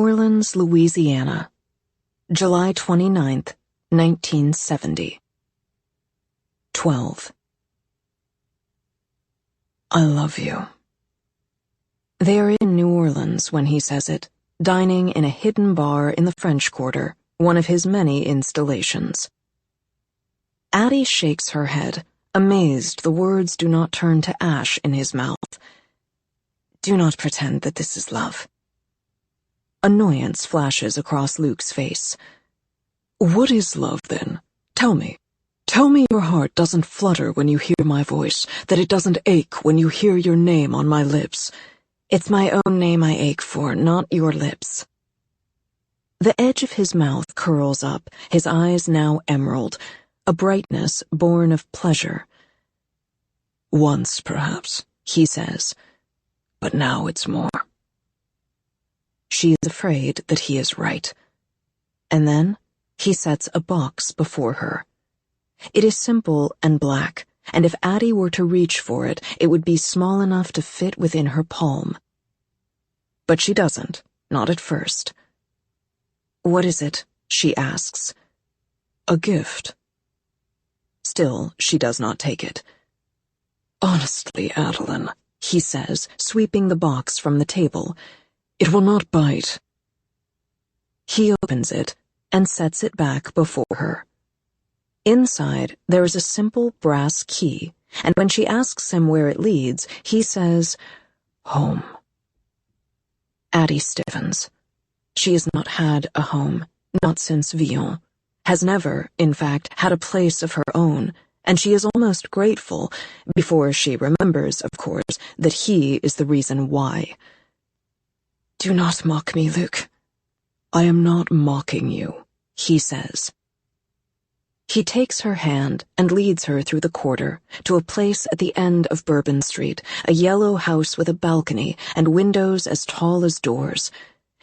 Orleans, Louisiana, July 29th, 1970. 12. I love you. They are in New Orleans when he says it, dining in a hidden bar in the French Quarter, one of his many installations. Addie shakes her head, amazed the words do not turn to ash in his mouth. Do not pretend that this is love. Annoyance flashes across Luke's face. What is love, then? Tell me. Tell me your heart doesn't flutter when you hear my voice, that it doesn't ache when you hear your name on my lips. It's my own name I ache for, not your lips. The edge of his mouth curls up, his eyes now emerald, a brightness born of pleasure. Once, perhaps, he says, but now it's more. She is afraid that he is right. And then he sets a box before her. It is simple and black, and if Addie were to reach for it, it would be small enough to fit within her palm. But she doesn't, not at first. What is it? She asks. A gift. Still, she does not take it. Honestly, Adeline, he says, sweeping the box from the table, it will not bite. He opens it and sets it back before her. Inside, there is a simple brass key, and when she asks him where it leads, he says, home. Addie stiffens. She has not had a home, not since Villon, has never, in fact, had a place of her own, and she is almost grateful, before she remembers, of course, that he is the reason why. Do not mock me, Luke. I am not mocking you, he says. He takes her hand and leads her through the quarter to a place at the end of Bourbon Street, a yellow house with a balcony and windows as tall as doors.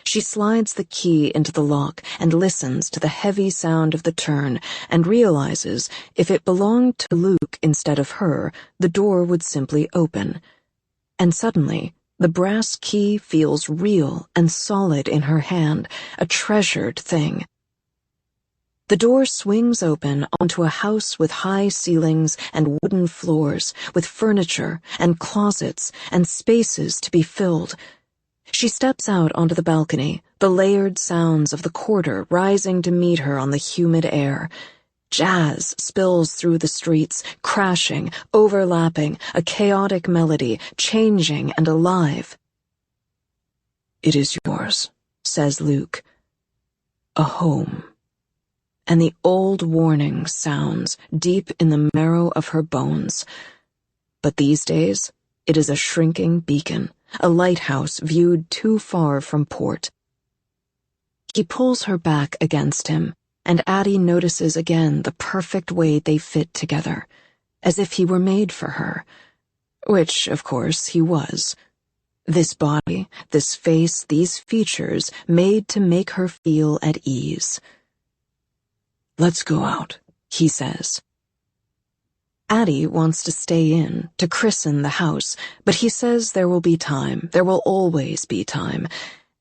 She slides the key into the lock and listens to the heavy sound of the turn and realizes if it belonged to Luke instead of her, the door would simply open. And suddenly, the brass key feels real and solid in her hand, a treasured thing. The door swings open onto a house with high ceilings and wooden floors, with furniture and closets and spaces to be filled. She steps out onto the balcony, the layered sounds of the quarter rising to meet her on the humid air. Jazz spills through the streets, crashing, overlapping, a chaotic melody, changing and alive. It is yours, says Luke. A home. And the old warning sounds deep in the marrow of her bones. But these days, it is a shrinking beacon, a lighthouse viewed too far from port. He pulls her back against him, and Addie notices again the perfect way they fit together, as if he were made for her, which, of course, he was. This body, this face, these features made to make her feel at ease. Let's go out, he says. Addie wants to stay in, to christen the house, but he says there will be time, there will always be time,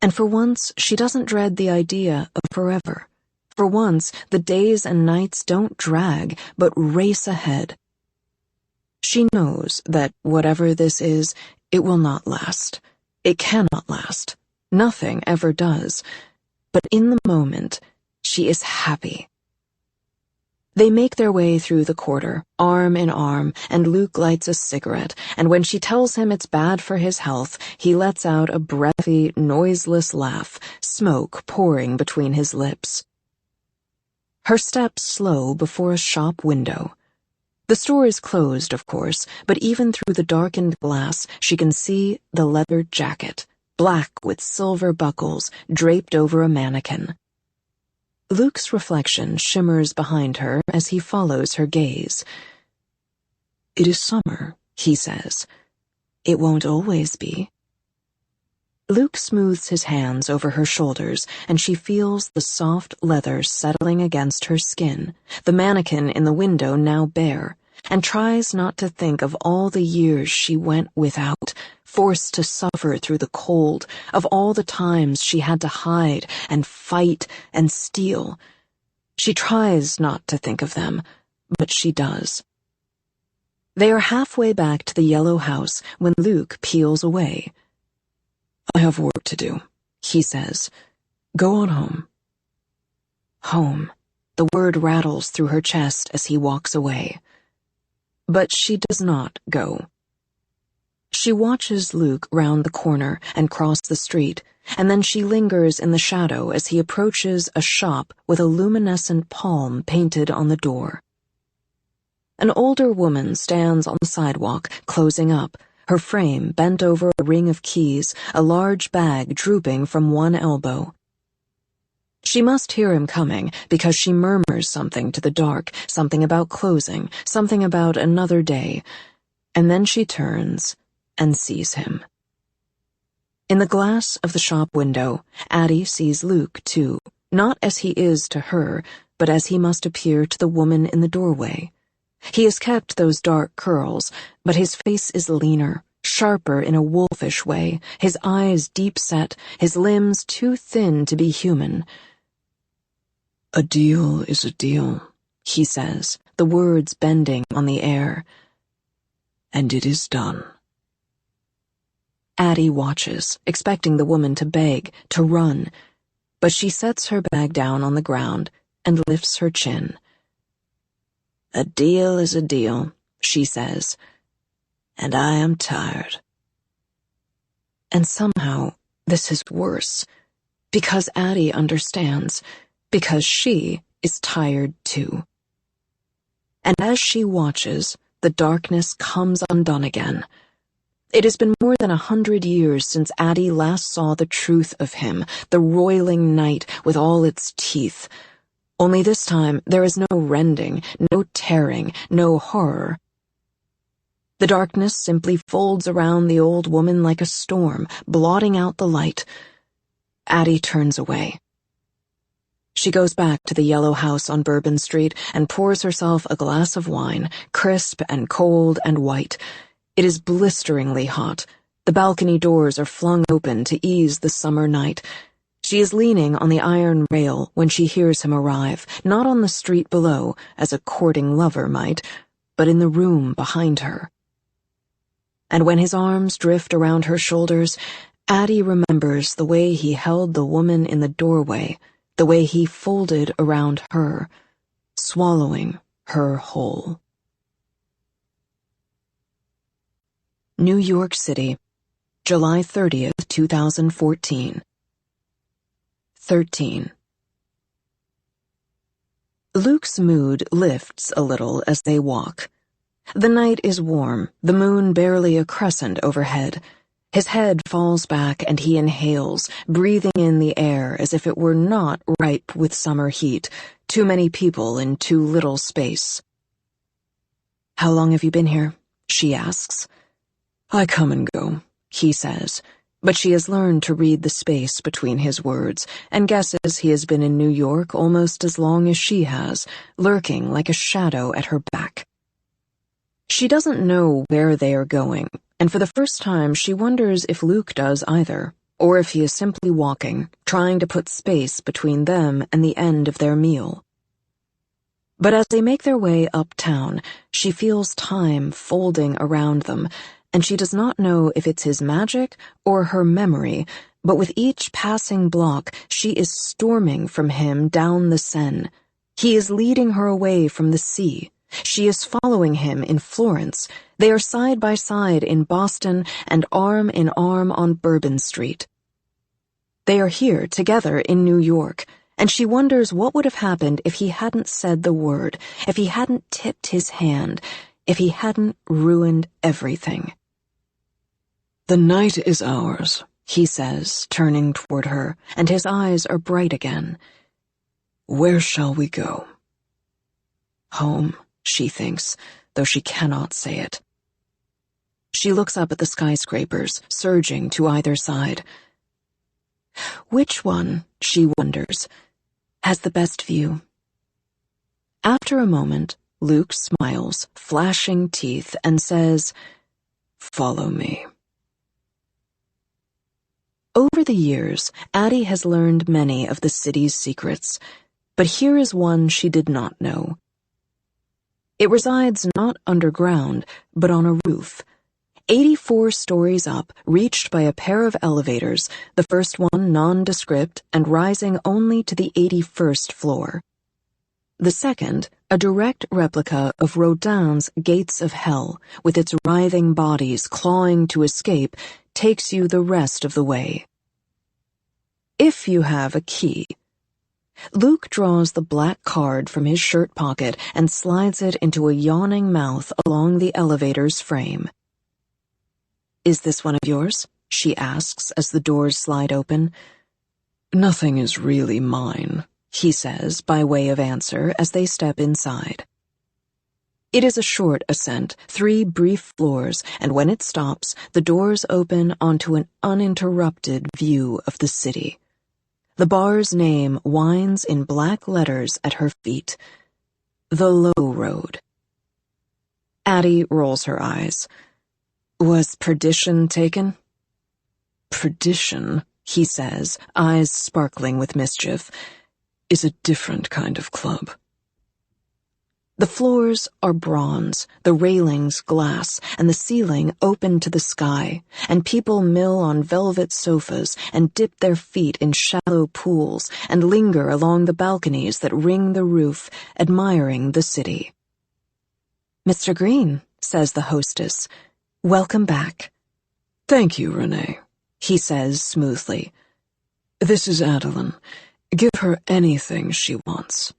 and for once she doesn't dread the idea of forever. For once, the days and nights don't drag, but race ahead. She knows that whatever this is, it will not last. It cannot last. Nothing ever does. But in the moment, she is happy. They make their way through the quarter, arm in arm, and Luke lights a cigarette, and when she tells him it's bad for his health, he lets out a breathy, noiseless laugh, smoke pouring between his lips. Her steps slow before a shop window. The store is closed, of course, but even through the darkened glass she can see the leather jacket, black with silver buckles, draped over a mannequin. Luke's reflection shimmers behind her as he follows her gaze. It is summer, he says. It won't always be. Luke smooths his hands over her shoulders, and she feels the soft leather settling against her skin, the mannequin in the window now bare, and tries not to think of all the years she went without, forced to suffer through the cold, of all the times she had to hide and fight and steal. She tries not to think of them, but she does. They are halfway back to the yellow house when Luke peels away. "I have work to do," he says. "Go on home." Home. The word rattles through her chest as he walks away. But she does not go. She watches Luke round the corner and cross the street, and then she lingers in the shadow as he approaches a shop with a luminescent palm painted on the door. An older woman stands on the sidewalk, closing up, her frame bent over a ring of keys, a large bag drooping from one elbow. She must hear him coming, because she murmurs something to the dark, something about closing, something about another day, and then she turns and sees him. In the glass of the shop window, Addie sees Luke, too, not as he is to her, but as he must appear to the woman in the doorway. He has kept those dark curls, but his face is leaner, sharper in a wolfish way, his eyes deep-set, his limbs too thin to be human. "A deal is a deal," he says, the words bending on the air. "And it is done." Addie watches, expecting the woman to beg, to run, but she sets her bag down on the ground and lifts her chin. "A deal is a deal," she says, "and I am tired." And somehow this is worse, because Addie understands, because she is tired too. And as she watches, the darkness comes undone again. It has been more than 100 years since Addie last saw the truth of him, the roiling night with all its teeth. Only this time there is no rending, no tearing, no horror. The darkness simply folds around the old woman like a storm, blotting out the light. Addie turns away. She goes back to the yellow house on Bourbon Street and pours herself a glass of wine, crisp and cold and white. It is blisteringly hot. The balcony doors are flung open to ease the summer night. She is leaning on the iron rail when she hears him arrive, not on the street below, as a courting lover might, but in the room behind her. And when his arms drift around her shoulders, Addie remembers the way he held the woman in the doorway, the way he folded around her, swallowing her whole. New York City, July 30th, 2014. 13. Luke's mood lifts a little as they walk. The night is warm, the moon barely a crescent overhead. His head falls back and he inhales, breathing in the air as if it were not ripe with summer heat, too many people in too little space. "How long have you been here?" she asks. "I come and go," he says, but she has learned to read the space between his words and guesses he has been in New York almost as long as she has, lurking like a shadow at her back. She doesn't know where they are going, and for the first time she wonders if Luke does either, or if he is simply walking, trying to put space between them and the end of their meal. But as they make their way uptown, she feels time folding around them, and she does not know if it's his magic or her memory, but with each passing block she is storming from him down the Seine. He is leading her away from the sea. She is following him in Florence. They are side by side in Boston and arm in arm on Bourbon Street. They are here together in New York, and she wonders what would have happened if he hadn't said the word, if he hadn't tipped his hand, if he hadn't ruined everything. "The night is ours," he says, turning toward her, and his eyes are bright again. "Where shall we go?" Home, she thinks, though she cannot say it. She looks up at the skyscrapers, surging to either side. Which one, she wonders, has the best view? After a moment, Luke smiles, flashing teeth, and says, "Follow me." Over the years, Addie has learned many of the city's secrets, but here is one she did not know. It resides not underground, but on a roof, 84 stories up, reached by a pair of elevators, the first one nondescript and rising only to the 81st floor. The second, a direct replica of Rodin's Gates of Hell, with its writhing bodies clawing to escape, takes you the rest of the way. If you have a key. Luke draws the black card from his shirt pocket and slides it into a yawning mouth along the elevator's frame. "Is this one of yours?" she asks as the doors slide open. "Nothing is really mine," he says by way of answer as they step inside. It is a short ascent, 3 brief floors, and when it stops, the doors open onto an uninterrupted view of the city. The bar's name winds in black letters at her feet. The Low Road. Addie rolls her eyes. "Was Perdition taken?" "Perdition," he says, eyes sparkling with mischief, "is a different kind of club." The floors are bronze, the railings glass, and the ceiling open to the sky, and people mill on velvet sofas and dip their feet in shallow pools and linger along the balconies that ring the roof, admiring the city. "Mr. Green," says the hostess, "welcome back." "Thank you, Renee," he says smoothly. "This is Adeline. Give her anything she wants."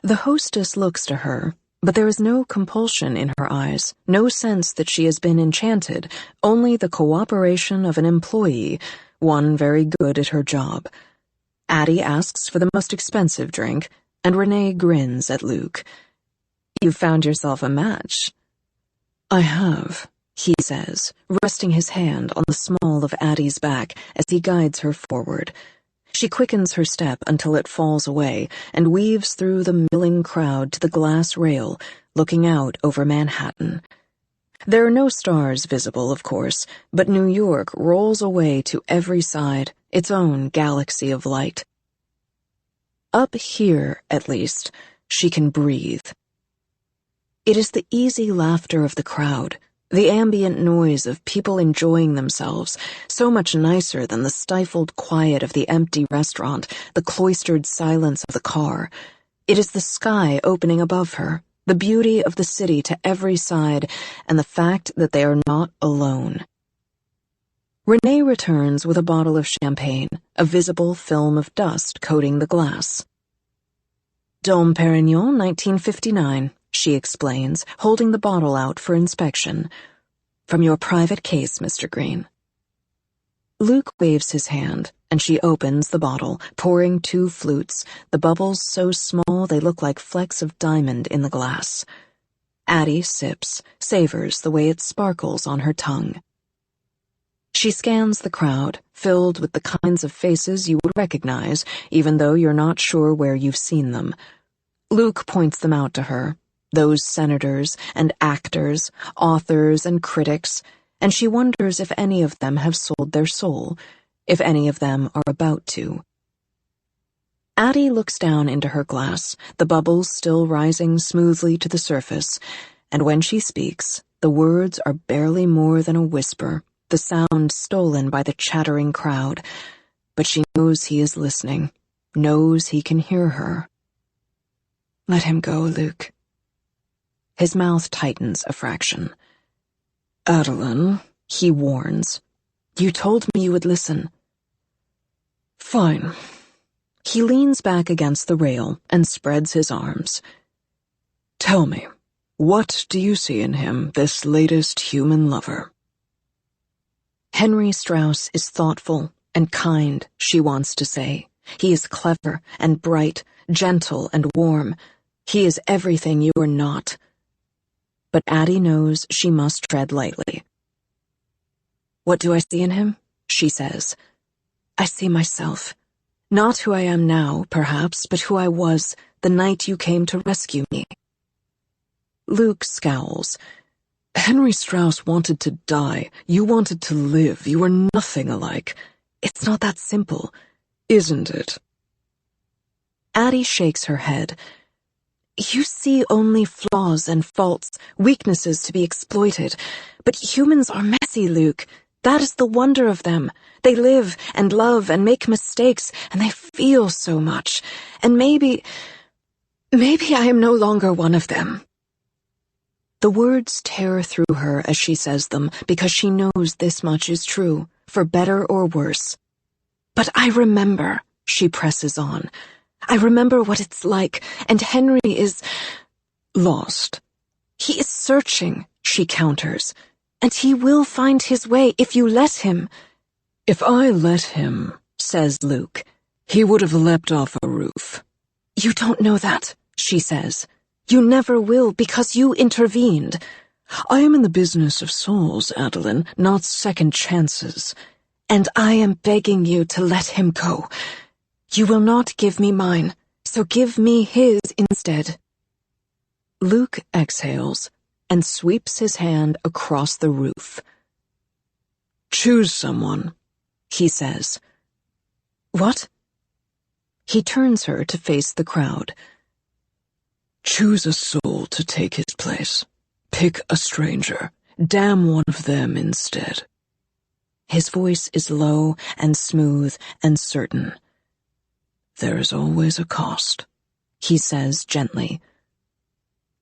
The hostess looks to her, but there is no compulsion in her eyes, no sense that she has been enchanted, only the cooperation of an employee, one very good at her job. Addie asks for the most expensive drink, and Renee grins at Luke. "You've found yourself a match." "I have," he says, resting his hand on the small of Addie's back as he guides her forward. She quickens her step until it falls away and weaves through the milling crowd to the glass rail, looking out over Manhattan. There are no stars visible, of course, but New York rolls away to every side, its own galaxy of light. Up here, at least, she can breathe. It is the easy laughter of the crowd, the ambient noise of people enjoying themselves, so much nicer than the stifled quiet of the empty restaurant, the cloistered silence of the car. It is the sky opening above her, the beauty of the city to every side, and the fact that they are not alone. Renee returns with a bottle of champagne, a visible film of dust coating the glass. Dom Perignon, 1959. She explains, holding the bottle out for inspection. "From your private case, Mr. Green." Luke waves his hand, and she opens the bottle, pouring 2 flutes, the bubbles so small they look like flecks of diamond in the glass. Addie sips, savors the way it sparkles on her tongue. She scans the crowd, filled with the kinds of faces you would recognize, even though you're not sure where you've seen them. Luke points them out to her. Those senators and actors, authors and critics, and she wonders if any of them have sold their soul, if any of them are about to. Addie looks down into her glass, the bubbles still rising smoothly to the surface, and when she speaks, the words are barely more than a whisper, the sound stolen by the chattering crowd, but she knows he is listening, knows he can hear her. "Let him go, Luke." His mouth tightens a fraction. "Adeline," he warns, "you told me you would listen." "Fine." He leans back against the rail and spreads his arms. "Tell me, what do you see in him, this latest human lover?" Henry Strauss is thoughtful and kind, she wants to say. He is clever and bright, gentle and warm. He is everything you are not. But Addie knows she must tread lightly. "What do I see in him?" she says. "I see myself. Not who I am now, perhaps, but who I was the night you came to rescue me." Luke scowls. Henry Strauss wanted to die. You wanted to live. You are nothing alike. It's not that simple, isn't it? Addie shakes her head. You see only flaws and faults, weaknesses to be exploited. But humans are messy, Luke. That is the wonder of them. They live and love and make mistakes, and they feel so much. And maybe I am no longer one of them. The words tear through her as she says them, because she knows this much is true, for better or worse. But I remember, she presses on. I remember what it's like, and Henry is lost. He is searching, she counters, and he will find his way if you let him. If I let him, says Luke, he would have leapt off a roof. You don't know that, she says. You never will, because you intervened. I am in the business of souls, Adeline, not second chances. And I am begging you to let him go. You will not give me mine, so give me his instead. Luke exhales and sweeps his hand across the roof. Choose someone, he says. What? He turns her to face the crowd. Choose a soul to take his place. Pick a stranger. Damn one of them instead. His voice is low and smooth and certain. There is always a cost, he says gently.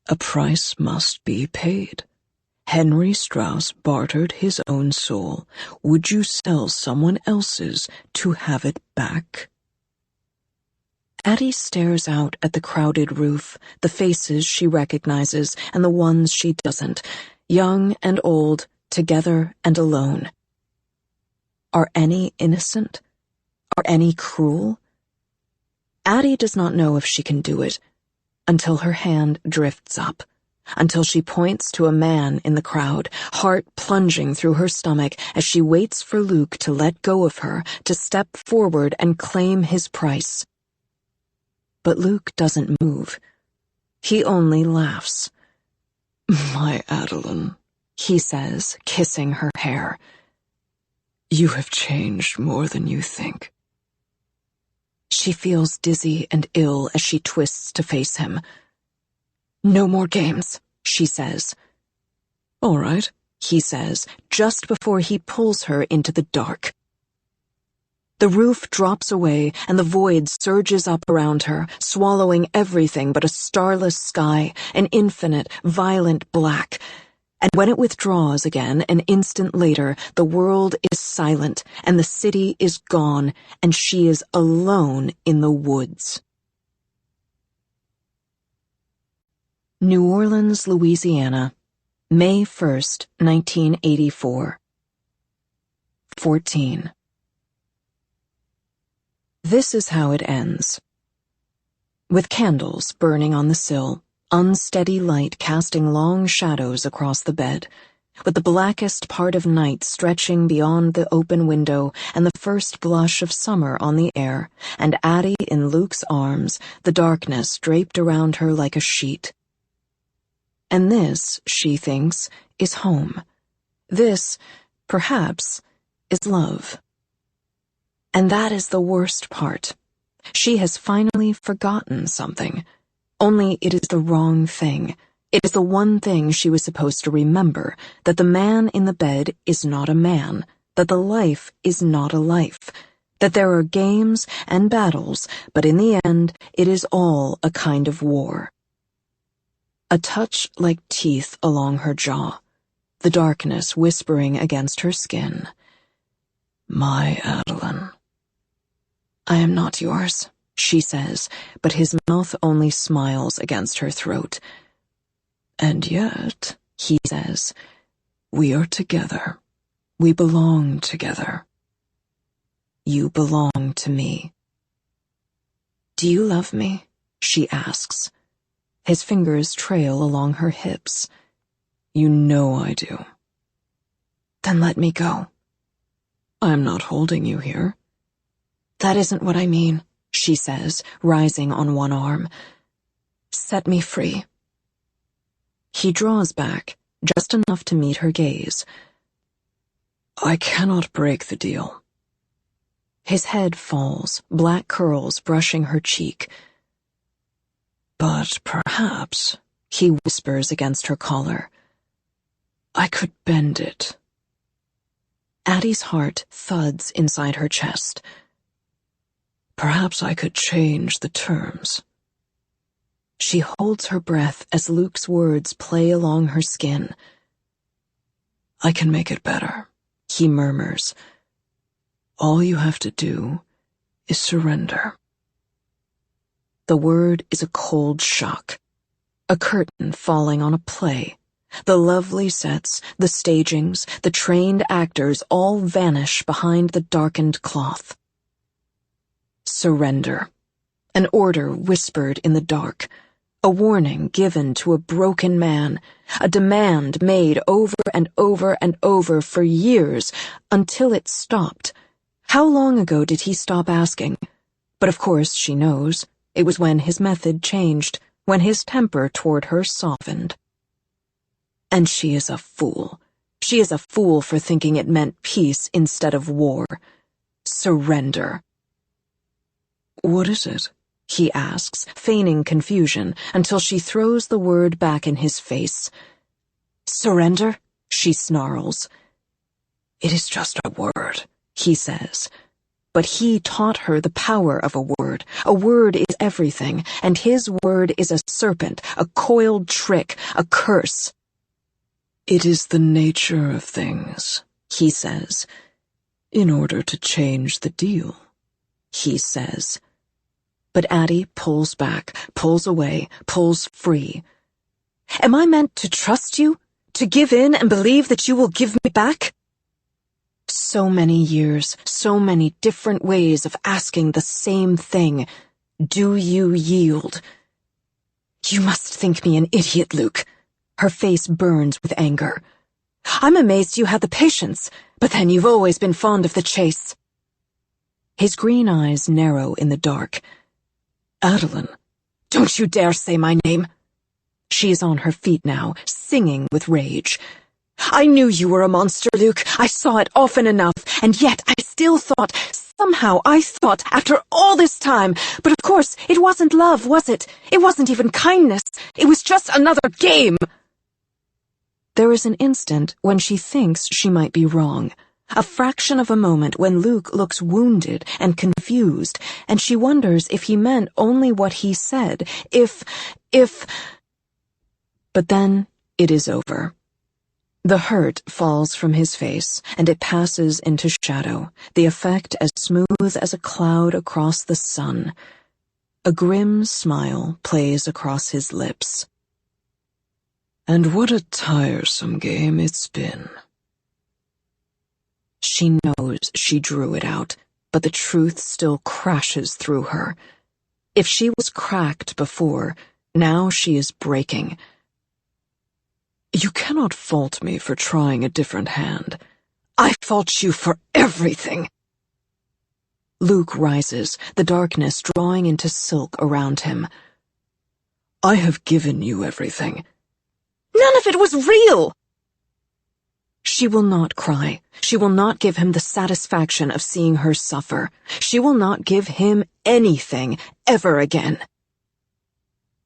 A price must be paid. Henry Strauss bartered his own soul. Would you sell someone else's to have it back? Addie stares out at the crowded roof, the faces she recognizes and the ones she doesn't, young and old, together and alone. Are any innocent? Are any cruel? Addie does not know if she can do it, until her hand drifts up, until she points to a man in the crowd, heart plunging through her stomach as she waits for Luke to let go of her, to step forward and claim his price. But Luke doesn't move. He only laughs. My Adeline, he says, kissing her hair. You have changed more than you think. She feels dizzy and ill as she twists to face him. No more games, she says. All right, he says, just before he pulls her into the dark. The roof drops away and the void surges up around her, swallowing everything but a starless sky, an infinite, violent black. And when it withdraws again, an instant later, the world is silent, and the city is gone, and she is alone in the woods. New Orleans, Louisiana, May 1st, 1984. 14. This is how it ends. With candles burning on the sill, unsteady light casting long shadows across the bed, with the blackest part of night stretching beyond the open window and the first blush of summer on the air, and Addie in Luke's arms, the darkness draped around her like a sheet. And this, she thinks, is home. This, perhaps, is love. And that is the worst part. She has finally forgotten something. Only it is the wrong thing. It is the one thing she was supposed to remember, that the man in the bed is not a man, that the life is not a life, that there are games and battles, but in the end it is all a kind of war. A touch like teeth along her jaw, the darkness whispering against her skin. My Adeline. I am not yours, she says, but his mouth only smiles against her throat. And yet, he says, we are together. We belong together. You belong to me. Do you love me? She asks. His fingers trail along her hips. You know I do. Then let me go. I'm not holding you here. That isn't what I mean, she says, rising on one arm. Set me free. He draws back, just enough to meet her gaze. I cannot break the deal. His head falls, black curls brushing her cheek. But perhaps, he whispers against her collar, I could bend it. Addie's heart thuds inside her chest. Perhaps I could change the terms. She holds her breath as Luke's words play along her skin. I can make it better, he murmurs. All you have to do is surrender. The word is a cold shock. A curtain falling on a play. The lovely sets, the stagings, the trained actors all vanish behind the darkened cloth. Surrender. An order whispered in the dark. A warning given to a broken man. A demand made over and over and over for years until it stopped. How long ago did he stop asking? But of course she knows. It was when his method changed, when his temper toward her softened. And she is a fool. She is a fool for thinking it meant peace instead of war. Surrender. What is it? He asks, feigning confusion, until she throws the word back in his face. Surrender? She snarls. It is just a word, he says. But he taught her the power of a word. A word is everything, and his word is a serpent, a coiled trick, a curse. It is the nature of things, he says. In order to change the deal, he says. But Addie pulls back, pulls away, pulls free. Am I meant to trust you? To give in and believe that you will give me back? So many years, so many different ways of asking the same thing. Do you yield? You must think me an idiot, Luke. Her face burns with anger. I'm amazed you had the patience, but then you've always been fond of the chase. His green eyes narrow in the dark. Adeline, don't you dare say my name. She is on her feet now, singing with rage. I knew you were a monster, Luke. I saw it often enough, and yet I still thought, somehow I thought, after all this time, but of course, it wasn't love, was it? It wasn't even kindness. It was just another game. There is an instant when she thinks she might be wrong. A fraction of a moment when Luke looks wounded and confused, and she wonders if he meant only what he said, But then it is over. The hurt falls from his face, and it passes into shadow, the effect as smooth as a cloud across the sun. A grim smile plays across his lips. And what a tiresome game it's been. She knows she drew it out, but the truth still crashes through her. If she was cracked before, now she is breaking. You cannot fault me for trying a different hand. I fault you for everything. Luke rises, the darkness drawing into silk around him. I have given you everything. None of it was real! She will not cry. She will not give him the satisfaction of seeing her suffer. She will not give him anything ever again.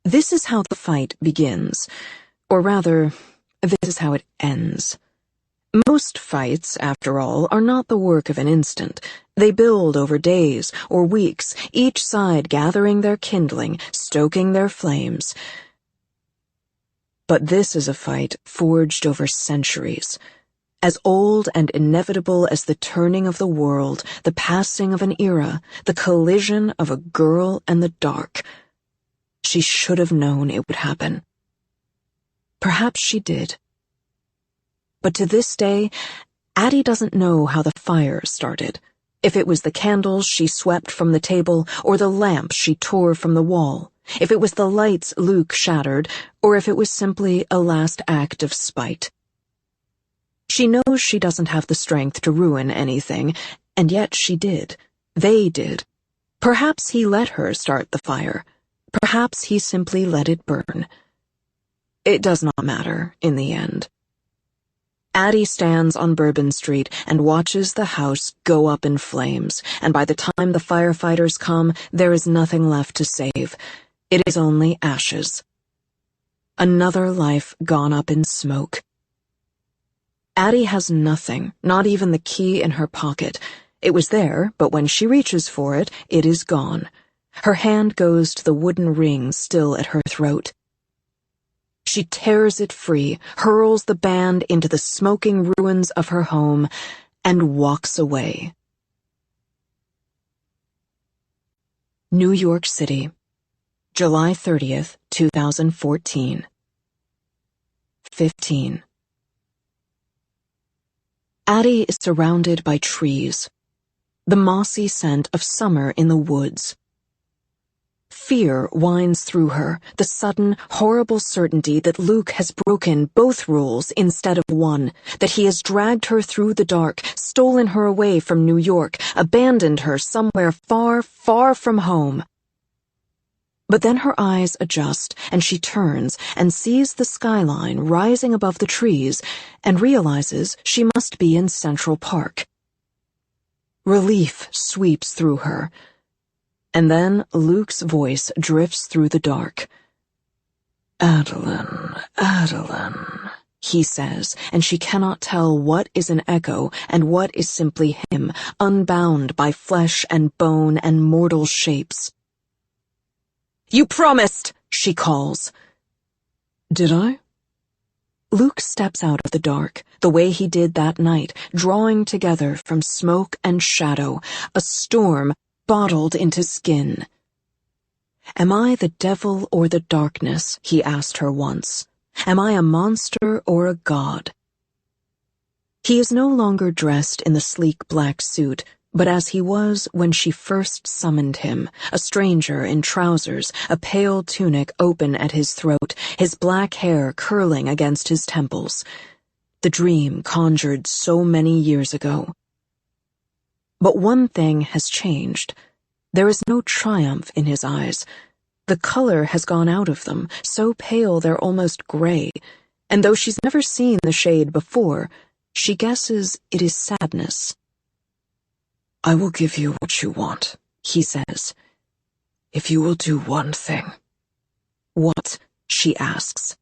This is how the fight begins. Or rather, this is how it ends. Most fights, after all, are not the work of an instant. They build over days or weeks, each side gathering their kindling, stoking their flames. But this is a fight forged over centuries. As old and inevitable as the turning of the world, the passing of an era, the collision of a girl and the dark. She should have known it would happen. Perhaps she did. But to this day, Addie doesn't know how the fire started. If it was the candles she swept from the table, or the lamp she tore from the wall. If it was the lights Luke shattered, or if it was simply a last act of spite. She knows she doesn't have the strength to ruin anything, and yet she did. They did. Perhaps he let her start the fire. Perhaps he simply let it burn. It does not matter, in the end. Addie stands on Bourbon Street and watches the house go up in flames, and by the time the firefighters come, there is nothing left to save. It is only ashes. Another life gone up in smoke. Addie has nothing, not even the key in her pocket. It was there, but when she reaches for it, it is gone. Her hand goes to the wooden ring still at her throat. She tears it free, hurls the band into the smoking ruins of her home, and walks away. New York City, July 30th, 2014. 15. Addie is surrounded by trees, the mossy scent of summer in the woods. Fear winds through her, the sudden, horrible certainty that Luke has broken both rules instead of one, that he has dragged her through the dark, stolen her away from New York, abandoned her somewhere far, far from home. But then her eyes adjust, and she turns and sees the skyline rising above the trees and realizes she must be in Central Park. Relief sweeps through her. And then Luke's voice drifts through the dark. "Adeline, Adeline," he says, and she cannot tell what is an echo and what is simply him, unbound by flesh and bone and mortal shapes. "You promised," she calls. Did I? Luke steps out of the dark, the way he did that night, drawing together from smoke and shadow, a storm bottled into skin. "Am I the devil or the darkness?" he asked her once. "Am I a monster or a god?" He is no longer dressed in the sleek black suit, but as he was when she first summoned him, a stranger in trousers, a pale tunic open at his throat, his black hair curling against his temples. The dream conjured so many years ago. But one thing has changed. There is no triumph in his eyes. The color has gone out of them, so pale they're almost gray, and though she's never seen the shade before, she guesses it is sadness. "I will give you what you want," he says, "if you will do one thing." "What?" she asks.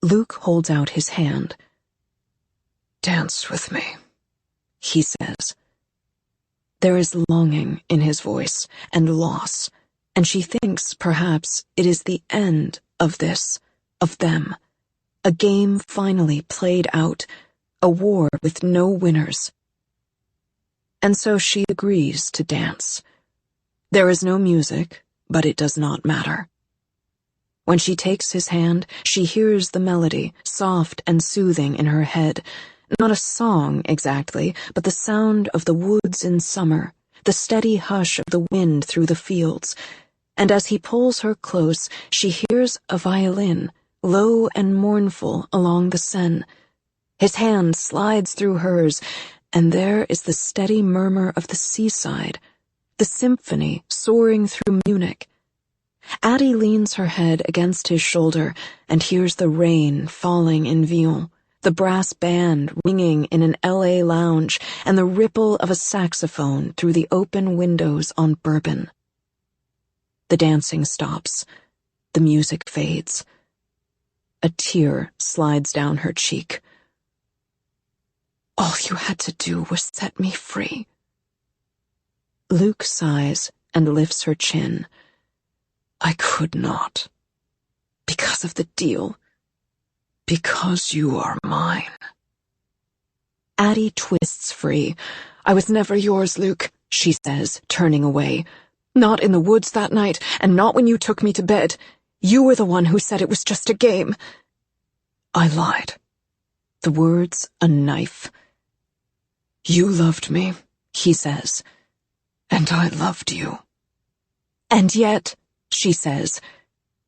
Luke holds out his hand. "Dance with me," he says. There is longing in his voice, and loss, and she thinks perhaps it is the end of this, of them. A game finally played out, a war with no winners. And so she agrees to dance. There is no music, but it does not matter. When she takes his hand, she hears the melody, soft and soothing in her head. Not a song exactly, but the sound of the woods in summer, the steady hush of the wind through the fields. And as he pulls her close, she hears a violin, low and mournful along the Seine. His hand slides through hers, and there is the steady murmur of the seaside, the symphony soaring through Munich. Addie leans her head against his shoulder and hears the rain falling in Vion, the brass band ringing in an LA lounge, and the ripple of a saxophone through the open windows on Bourbon. The dancing stops. The music fades. A tear slides down her cheek. "All you had to do was set me free." Luke sighs and lifts her chin. "I could not." "Because of the deal." "Because you are mine." Addie twists free. "I was never yours, Luke," she says, turning away. "Not in the woods that night, and not when you took me to bed. You were the one who said it was just a game." "I lied." The words a knife. "You loved me," he says, "and I loved you." "And yet," she says,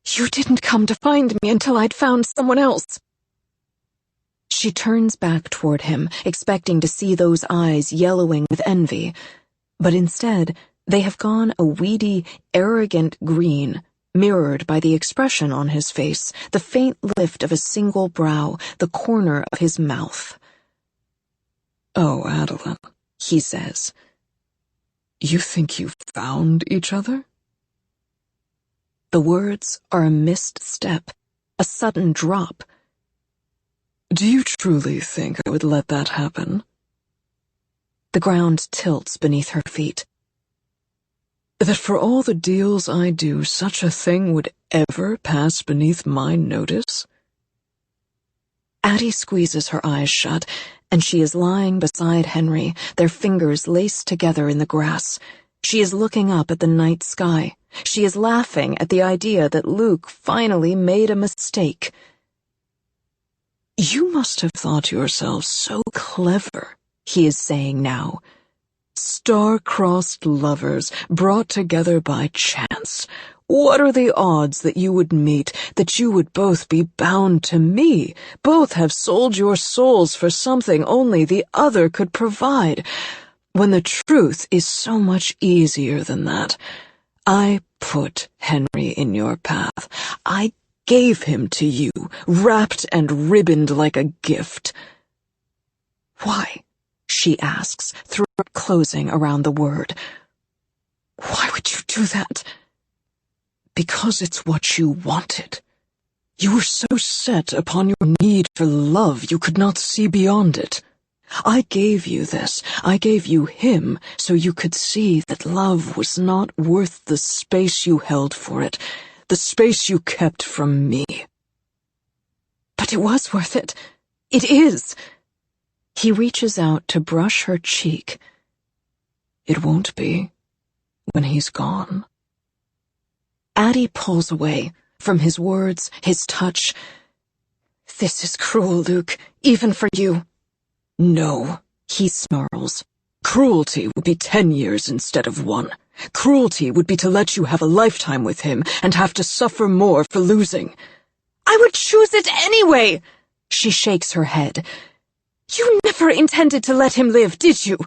"you didn't come to find me until I'd found someone else." She turns back toward him, expecting to see those eyes yellowing with envy, but instead they have gone a weedy, arrogant green, mirrored by the expression on his face, the faint lift of a single brow, the corner of his mouth. "Oh, Adeline," he says, "you think you found each other?" The words are a missed step, a sudden drop. "Do you truly think I would let that happen?" The ground tilts beneath her feet. "That for all the deals I do, such a thing would ever pass beneath my notice?" Addie squeezes her eyes shut, and she is lying beside Henry, their fingers laced together in the grass. She is looking up at the night sky. She is laughing at the idea that Luke finally made a mistake. "You must have thought yourself so clever," he is saying now. "Star-crossed lovers brought together by chance. What are the odds that you would meet, that you would both be bound to me, both have sold your souls for something only the other could provide, when the truth is so much easier than that? I put Henry in your path. I gave him to you, wrapped and ribboned like a gift." "Why?" she asks, throat closing around the word. "Why would you do that?" "Because it's what you wanted. You were so set upon your need for love you could not see beyond it. I gave you this, I gave you him, so you could see that love was not worth the space you held for it, the space you kept from me." "But it was worth it. It is." He reaches out to brush her cheek. "It won't be, when he's gone." Addie pulls away, from his words, his touch. "This is cruel, Luke, even for you." "No," he snarls. "Cruelty would be 10 years instead of 1. Cruelty would be to let you have a lifetime with him and have to suffer more for losing." "I would choose it anyway!" She shakes her head. "You never intended to let him live, did you?"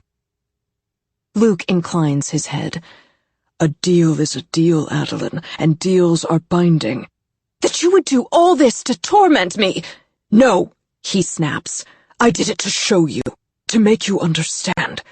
Luke inclines his head. "A deal is a deal, Adeline, and deals are binding." "That you would do all this to torment me!" "No," he snaps. "I did it to show you, to make you understand.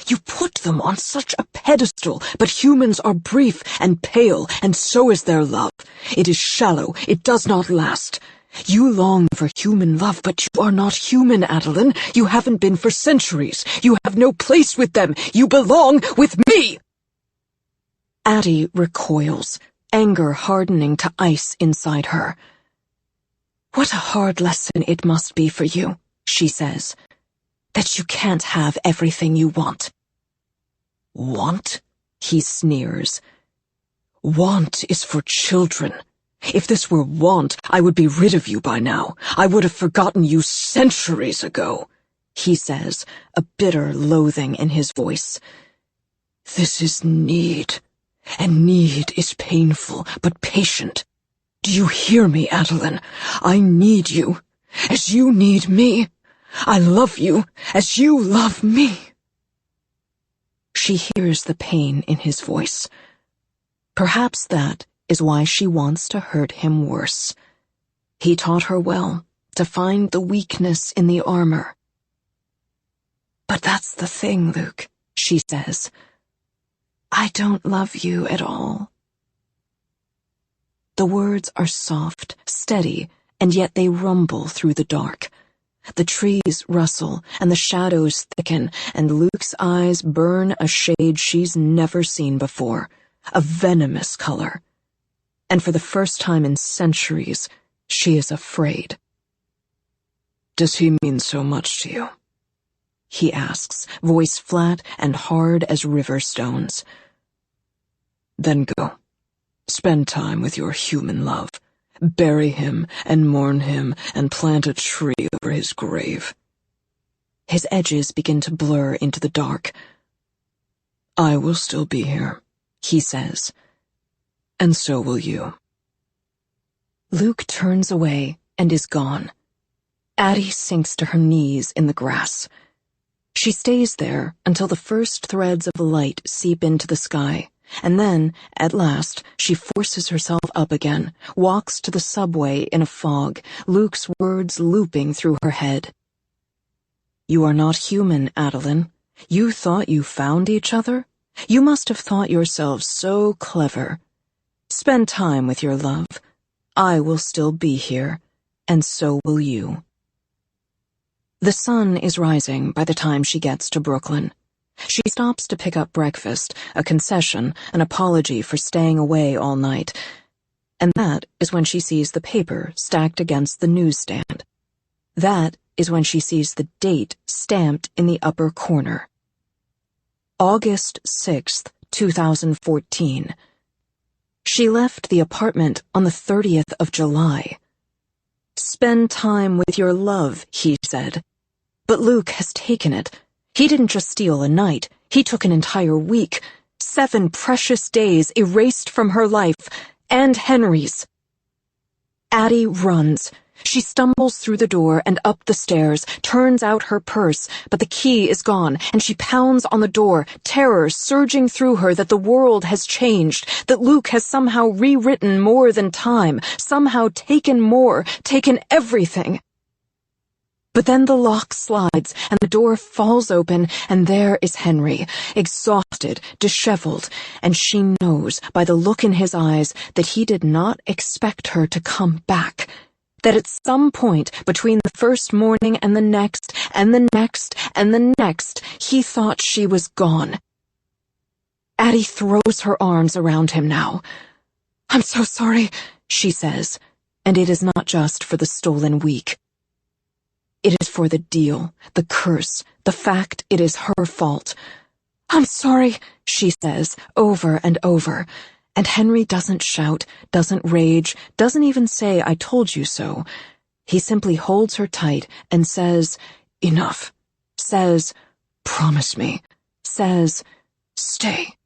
You put them on such a pedestal, but humans are brief and pale, and so is their love. It is shallow, it does not last. You long for human love, but you are not human, Adeline. You haven't been for centuries. You have no place with them. You belong with me!" Addie recoils, anger hardening to ice inside her. "What a hard lesson it must be for you," she says, "that you can't have everything you want." "Want?" he sneers. "Want is for children. If this were want, I would be rid of you by now. I would have forgotten you centuries ago," he says, a bitter loathing in his voice. "This is need, and need is painful, but patient. Do you hear me, Adeline? I need you, as you need me. I love you, as you love me." She hears the pain in his voice. Perhaps that is why she wants to hurt him worse. He taught her well, to find the weakness in the armor. "But that's the thing, Luke," she says. "I don't love you at all." The words are soft, steady, and yet they rumble through the dark. The trees rustle, and the shadows thicken, and Luke's eyes burn a shade she's never seen before, a venomous color. And for the first time in centuries, she is afraid. "Does he mean so much to you?" he asks, voice flat and hard as river stones. "Then go. Spend time with your human love. Bury him and mourn him and plant a tree over his grave." His edges begin to blur into the dark. "I will still be here," he says. "And so will you." Luke turns away and is gone. Addie sinks to her knees in the grass. She stays there until the first threads of light seep into the sky, And then, at last, she forces herself up again, walks to the subway in a fog, Luke's words looping through her head. "You are not human, Adeline. You thought you found each other? You must have thought yourselves so clever. Spend time with your love. I will still be here, and so will you." The sun is rising by the time she gets to Brooklyn. She stops to pick up breakfast, a concession, an apology for staying away all night. And that is when she sees the paper stacked against the newsstand. That is when she sees the date stamped in the upper corner. August 6th, 2014. She left the apartment on the 30th of July. "Spend time with your love," he said. But Luke has taken it. He didn't just steal a night. He took an entire week. 7 precious days erased from her life, and Henry's. Addie runs. She stumbles through the door and up the stairs, turns out her purse, but the key is gone, and she pounds on the door, terror surging through her that the world has changed, that Luke has somehow rewritten more than time, somehow taken more, taken everything. But then the lock slides, and the door falls open, and there is Henry, exhausted, disheveled, and she knows by the look in his eyes that he did not expect her to come back, that at some point between the first morning and the next, and the next, and the next, he thought she was gone. Addie throws her arms around him now. "I'm so sorry," she says, and it is not just for the stolen week. It is for the deal, the curse, the fact it is her fault. "I'm sorry," she says, over and over, and Henry doesn't shout, doesn't rage, doesn't even say, "I told you so." He simply holds her tight and says, "Enough," says, "Promise me," says, "Stay."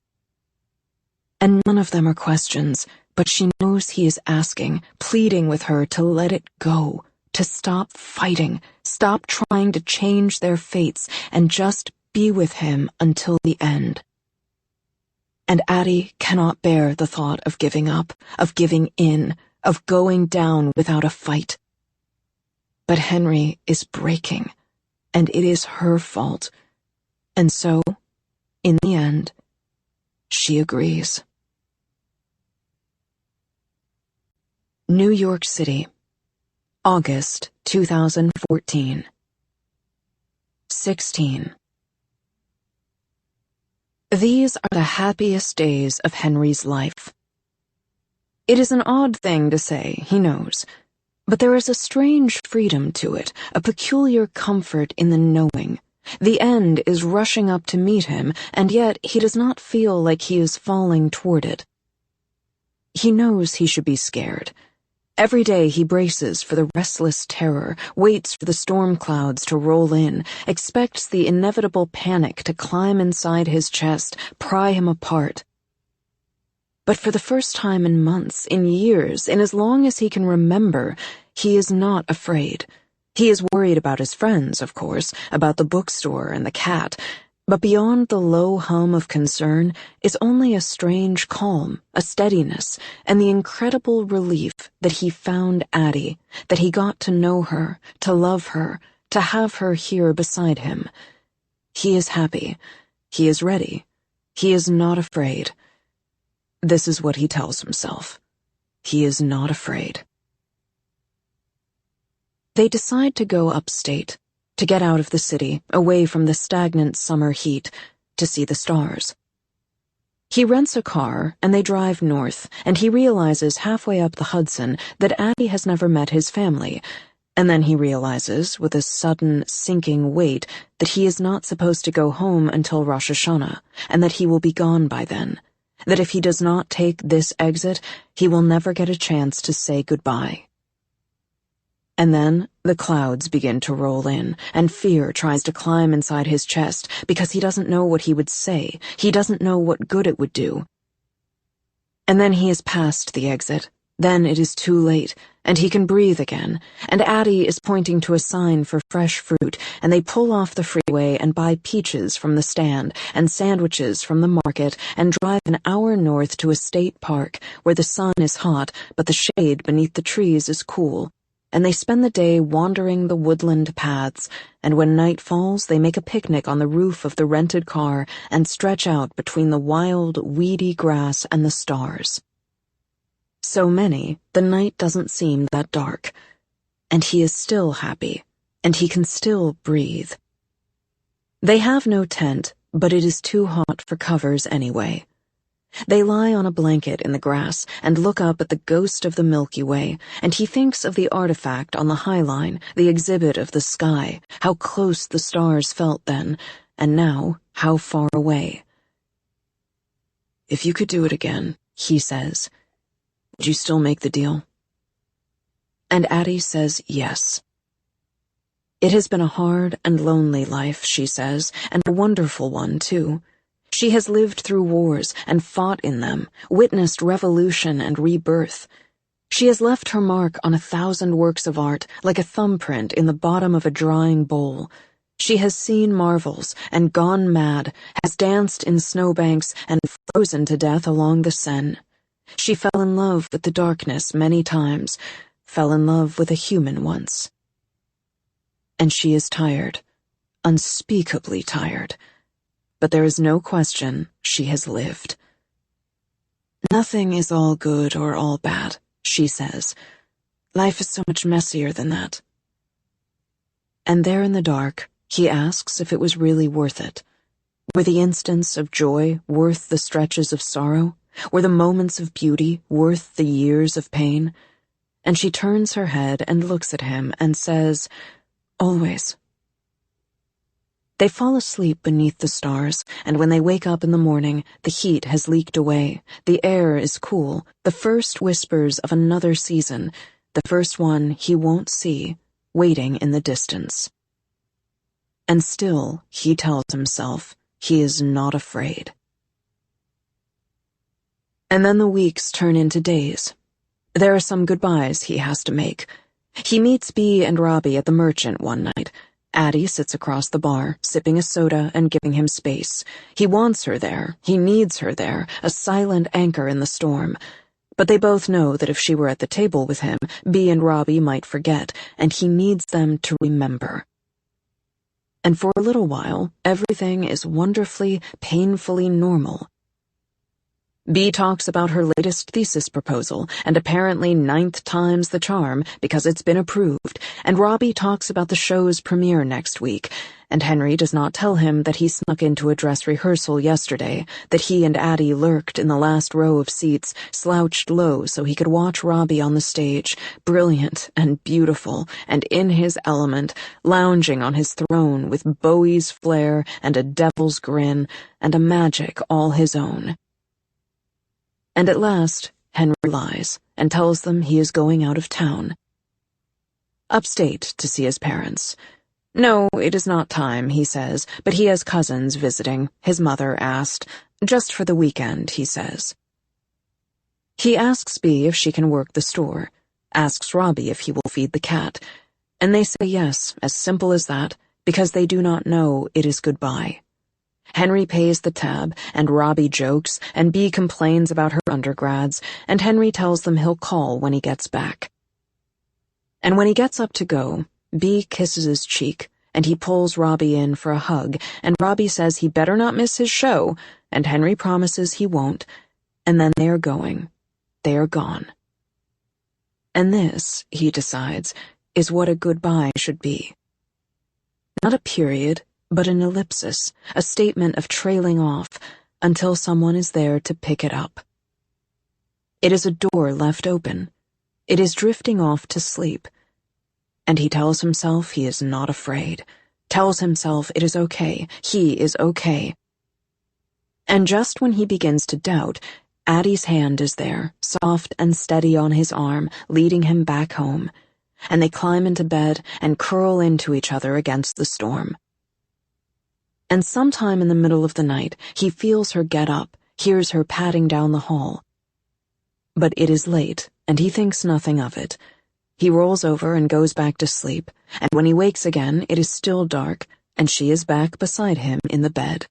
And none of them are questions, but she knows he is asking, pleading with her to let it go, to stop fighting, stop trying to change their fates, and just be with him until the end. And Addie cannot bear the thought of giving up, of giving in, of going down without a fight. But Henry is breaking, and it is her fault. And so, in the end, she agrees. New York City, August 2014. 16. These are the happiest days of Henry's life. It is an odd thing to say, he knows, but there is a strange freedom to it, a peculiar comfort in the knowing. The end is rushing up to meet him, and yet he does not feel like he is falling toward it. He knows he should be scared. Every day he braces for the restless terror, waits for the storm clouds to roll in, expects the inevitable panic to climb inside his chest, pry him apart. But for the first time in months, in years, in as long as he can remember, he is not afraid. He is worried about his friends, of course, about the bookstore and the cat, but beyond the low hum of concern is only a strange calm, a steadiness, and the incredible relief that he found Addie, that he got to know her, to love her, to have her here beside him. He is happy. He is ready. He is not afraid. This is what he tells himself. He is not afraid. They decide to go upstate, to get out of the city, away from the stagnant summer heat, to see the stars. He rents a car, and they drive north, and he realizes halfway up the Hudson that Addie has never met his family, and then he realizes, with a sudden, sinking weight, that he is not supposed to go home until Rosh Hashanah, and that he will be gone by then, that if he does not take this exit, he will never get a chance to say goodbye. And then the clouds begin to roll in, and fear tries to climb inside his chest because he doesn't know what he would say. He doesn't know what good it would do. And then he is past the exit, Then it is too late, and he can breathe again, and Addie is pointing to a sign for fresh fruit, and they pull off the freeway and buy peaches from the stand and sandwiches from the market and drive an hour north to a state park where the sun is hot but the shade beneath the trees is cool, and they spend the day wandering the woodland paths, and when night falls they make a picnic on the roof of the rented car and stretch out between the wild, weedy grass and the stars. So many, the night doesn't seem that dark, and he is still happy, and he can still breathe. They have no tent, but it is too hot for covers anyway. They lie on a blanket in the grass and look up at the ghost of the Milky Way, and he thinks of the artifact on the High Line, the exhibit of the sky, how close the stars felt then, and now how far away. If you could do it again, he says, would you still make the deal? And Addie says yes. It has been a hard and lonely life, she says, and a wonderful one, too. She has lived through wars and fought in them, witnessed revolution and rebirth. She has left her mark on 1,000 works of art like a thumbprint in the bottom of a drying bowl. She has seen marvels and gone mad, has danced in snowbanks and frozen to death along the Seine. She fell in love with the darkness many times, fell in love with a human once. And she is tired, unspeakably tired. But there is no question she has lived. Nothing is all good or all bad, she says. Life is so much messier than that. And there in the dark, he asks if it was really worth it. Were the instants of joy worth the stretches of sorrow? Were the moments of beauty worth the years of pain? And she turns her head and looks at him and says, always. They fall asleep beneath the stars, and when they wake up in the morning, the heat has leaked away, the air is cool, the first whispers of another season, the first one he won't see, waiting in the distance. And still, he tells himself, he is not afraid. And then the weeks turn into days. There are some goodbyes he has to make. He meets Bea and Robbie at the Merchant one night. Addie sits across the bar, sipping a soda and giving him space. He wants her there, he needs her there, a silent anchor in the storm. But they both know that if she were at the table with him, Bea and Robbie might forget, and he needs them to remember. And for a little while, everything is wonderfully, painfully normal. Bea talks about her latest thesis proposal, and apparently 9th time's the charm because it's been approved, and Robbie talks about the show's premiere next week, and Henry does not tell him that he snuck into a dress rehearsal yesterday, that he and Addie lurked in the last row of seats, slouched low so he could watch Robbie on the stage, brilliant and beautiful and in his element, lounging on his throne with Bowie's flair and a devil's grin and a magic all his own. And at last, Henry lies and tells them he is going out of town. Upstate to see his parents. No, it is not time, he says, but he has cousins visiting, his mother asked. Just for the weekend, he says. He asks Bea if she can work the store, asks Robbie if he will feed the cat, and they say yes, as simple as that, because they do not know it is goodbye. Henry pays the tab, and Robbie jokes, and Bea complains about her undergrads, and Henry tells them he'll call when he gets back. And when he gets up to go, Bea kisses his cheek, and he pulls Robbie in for a hug, and Robbie says he better not miss his show, and Henry promises he won't, and then they are going. They are gone. And this, he decides, is what a goodbye should be. Not a period, but an ellipsis, a statement of trailing off, until someone is there to pick it up. It is a door left open. It is drifting off to sleep. And he tells himself he is not afraid, tells himself it is okay, he is okay. And just when he begins to doubt, Addie's hand is there, soft and steady on his arm, leading him back home, and they climb into bed and curl into each other against the storm. And sometime in the middle of the night, he feels her get up, hears her padding down the hall. But it is late, and he thinks nothing of it. He rolls over and goes back to sleep, and when he wakes again, it is still dark, and she is back beside him in the bed.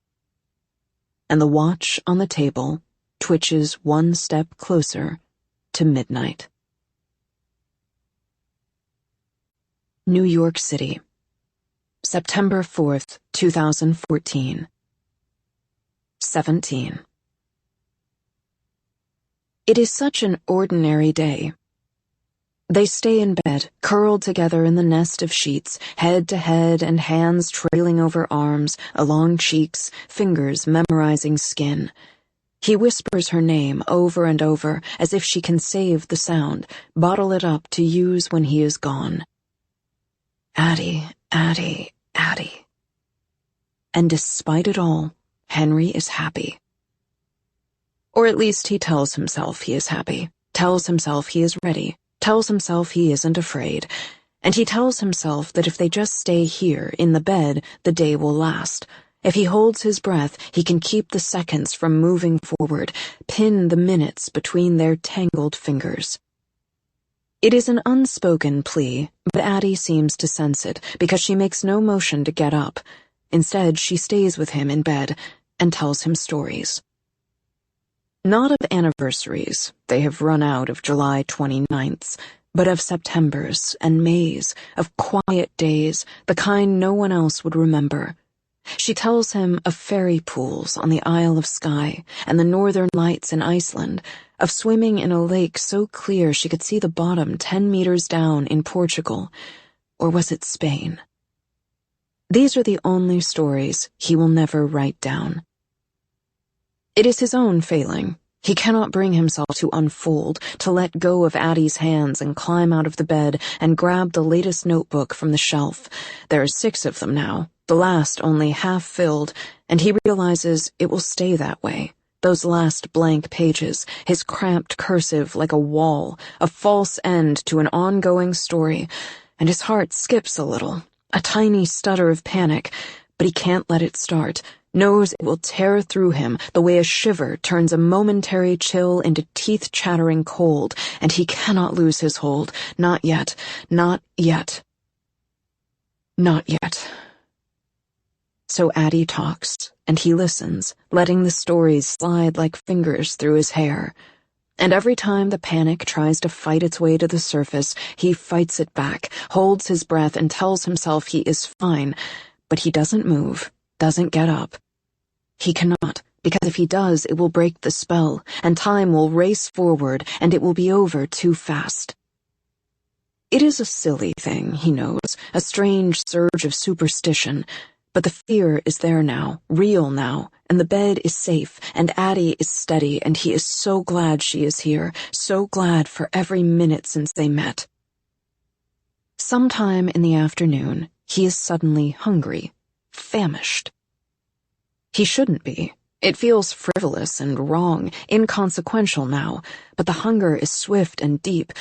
And the watch on the table twitches one step closer to midnight. New York City, September 4th, 2014. 17. It is such an ordinary day. They stay in bed, curled together in the nest of sheets, head to head and hands trailing over arms, along cheeks, fingers memorizing skin. He whispers her name over and over as if she can save the sound, bottle it up to use when he is gone. Addie, Addie, Addie. And despite it all, Henry is happy. Or at least he tells himself he is happy, tells himself he is ready, tells himself he isn't afraid, and he tells himself that if they just stay here, in the bed, the day will last. If he holds his breath, he can keep the seconds from moving forward, pin the minutes between their tangled fingers. It is an unspoken plea, but Addie seems to sense it, because she makes no motion to get up. Instead, she stays with him in bed and tells him stories. Not of anniversaries, they have run out of July 29ths, but of Septembers and Mays, of quiet days, the kind no one else would remember. She tells him of fairy pools on the Isle of Skye and the northern lights in Iceland, of swimming in a lake so clear she could see the bottom 10 meters down in Portugal, or was it Spain? These are the only stories he will never write down. It is his own failing. He cannot bring himself to unfold, to let go of Addie's hands and climb out of the bed and grab the latest notebook from the shelf. There are 6 of them now, the last only half filled, and he realizes it will stay that way. Those last blank pages, his cramped cursive like a wall, a false end to an ongoing story, and his heart skips a little, a tiny stutter of panic, but he can't let it start. Knows it will tear through him the way a shiver turns a momentary chill into teeth-chattering cold, and he cannot lose his hold. Not yet. Not yet. Not yet. So Addie talks, and he listens, letting the stories slide like fingers through his hair. And every time the panic tries to fight its way to the surface, he fights it back, holds his breath, and tells himself he is fine, but he doesn't move, doesn't get up. He cannot, because if he does, it will break the spell, and time will race forward, and it will be over too fast. It is a silly thing, he knows, a strange surge of superstition, but the fear is there now, real now, and the bed is safe, and Addie is steady, and he is so glad she is here, so glad for every minute since they met. Sometime in the afternoon, he is suddenly hungry, famished. He shouldn't be. It feels frivolous and wrong, inconsequential now, but the hunger is swift and deep,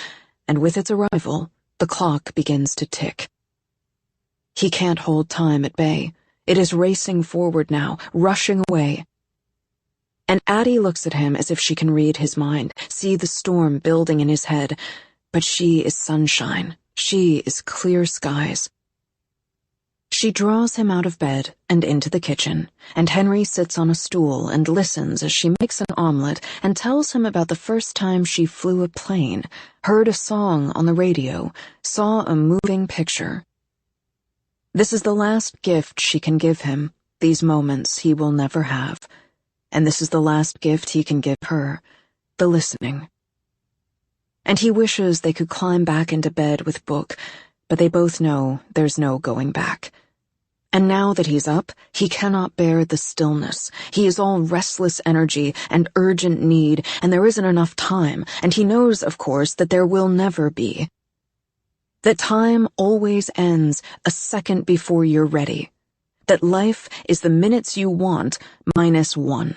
and with its arrival, the clock begins to tick. He can't hold time at bay. It is racing forward now, rushing away. And Addie looks at him as if she can read his mind, see the storm building in his head, but she is sunshine. She is clear skies. She draws him out of bed and into the kitchen, and Henry sits on a stool and listens as she makes an omelet and tells him about the first time she flew a plane, heard a song on the radio, saw a moving picture. This is the last gift she can give him, these moments he will never have. And this is the last gift he can give her, the listening. And he wishes they could climb back into bed with Book, but they both know there's no going back. And now that he's up, he cannot bear the stillness. He is all restless energy and urgent need, and there isn't enough time, and he knows, of course, that there will never be. That time always ends a second before you're ready. That life is the minutes you want minus 1.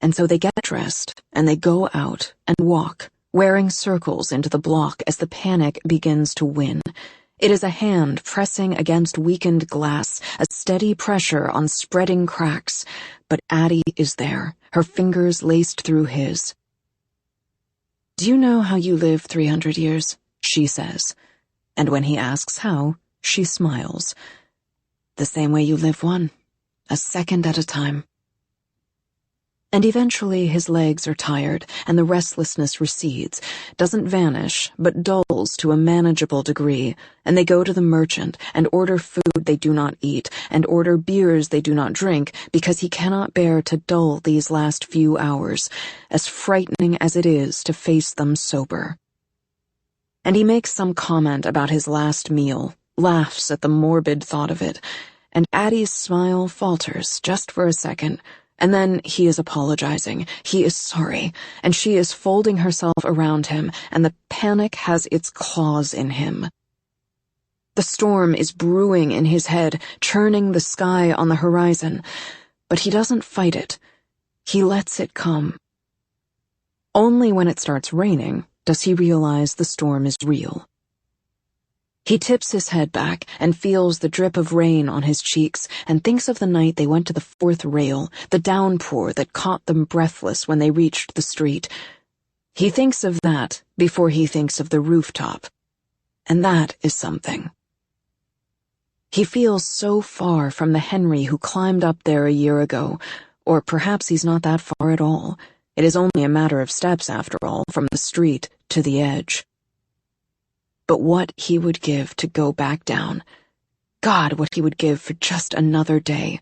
And so they get dressed, and they go out and walk, wearing circles into the block as the panic begins to win. It is a hand pressing against weakened glass, a steady pressure on spreading cracks, but Addie is there, her fingers laced through his. "Do you know how you live 300 years?" she says. And when he asks how, she smiles. "The same way you live one, a second at a time." And eventually his legs are tired, and the restlessness recedes, doesn't vanish, but dulls to a manageable degree, and they go to the merchant, and order food they do not eat, and order beers they do not drink, because he cannot bear to dull these last few hours, as frightening as it is to face them sober. And he makes some comment about his last meal, laughs at the morbid thought of it, and Addie's smile falters just for a second. And then he is apologizing, he is sorry, and she is folding herself around him, and the panic has its claws in him. The storm is brewing in his head, churning the sky on the horizon, but he doesn't fight it. He lets it come. Only when it starts raining does he realize the storm is real. He tips his head back and feels the drip of rain on his cheeks and thinks of the night they went to the fourth rail, the downpour that caught them breathless when they reached the street. He thinks of that before he thinks of the rooftop, and that is something. He feels so far from the Henry who climbed up there a year ago, or perhaps he's not that far at all. It is only a matter of steps, after all, from the street to the edge. But what he would give to go back down. God, what he would give for just another day.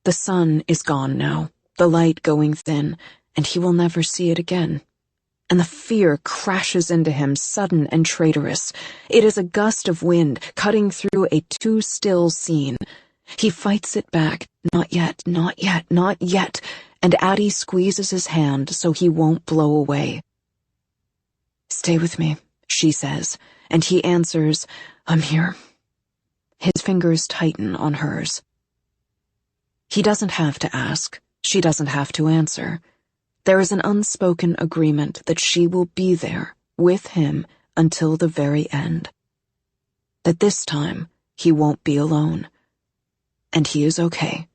The sun is gone now, the light going thin, and he will never see it again. And the fear crashes into him, sudden and traitorous. It is a gust of wind cutting through a too-still scene. He fights it back. Not yet, not yet, not yet. And Addie squeezes his hand so he won't blow away. "Stay with me," she says, and he answers, "I'm here." His fingers tighten on hers. He doesn't have to ask. She doesn't have to answer. There is an unspoken agreement that she will be there with him until the very end. That this time he won't be alone. And he is okay.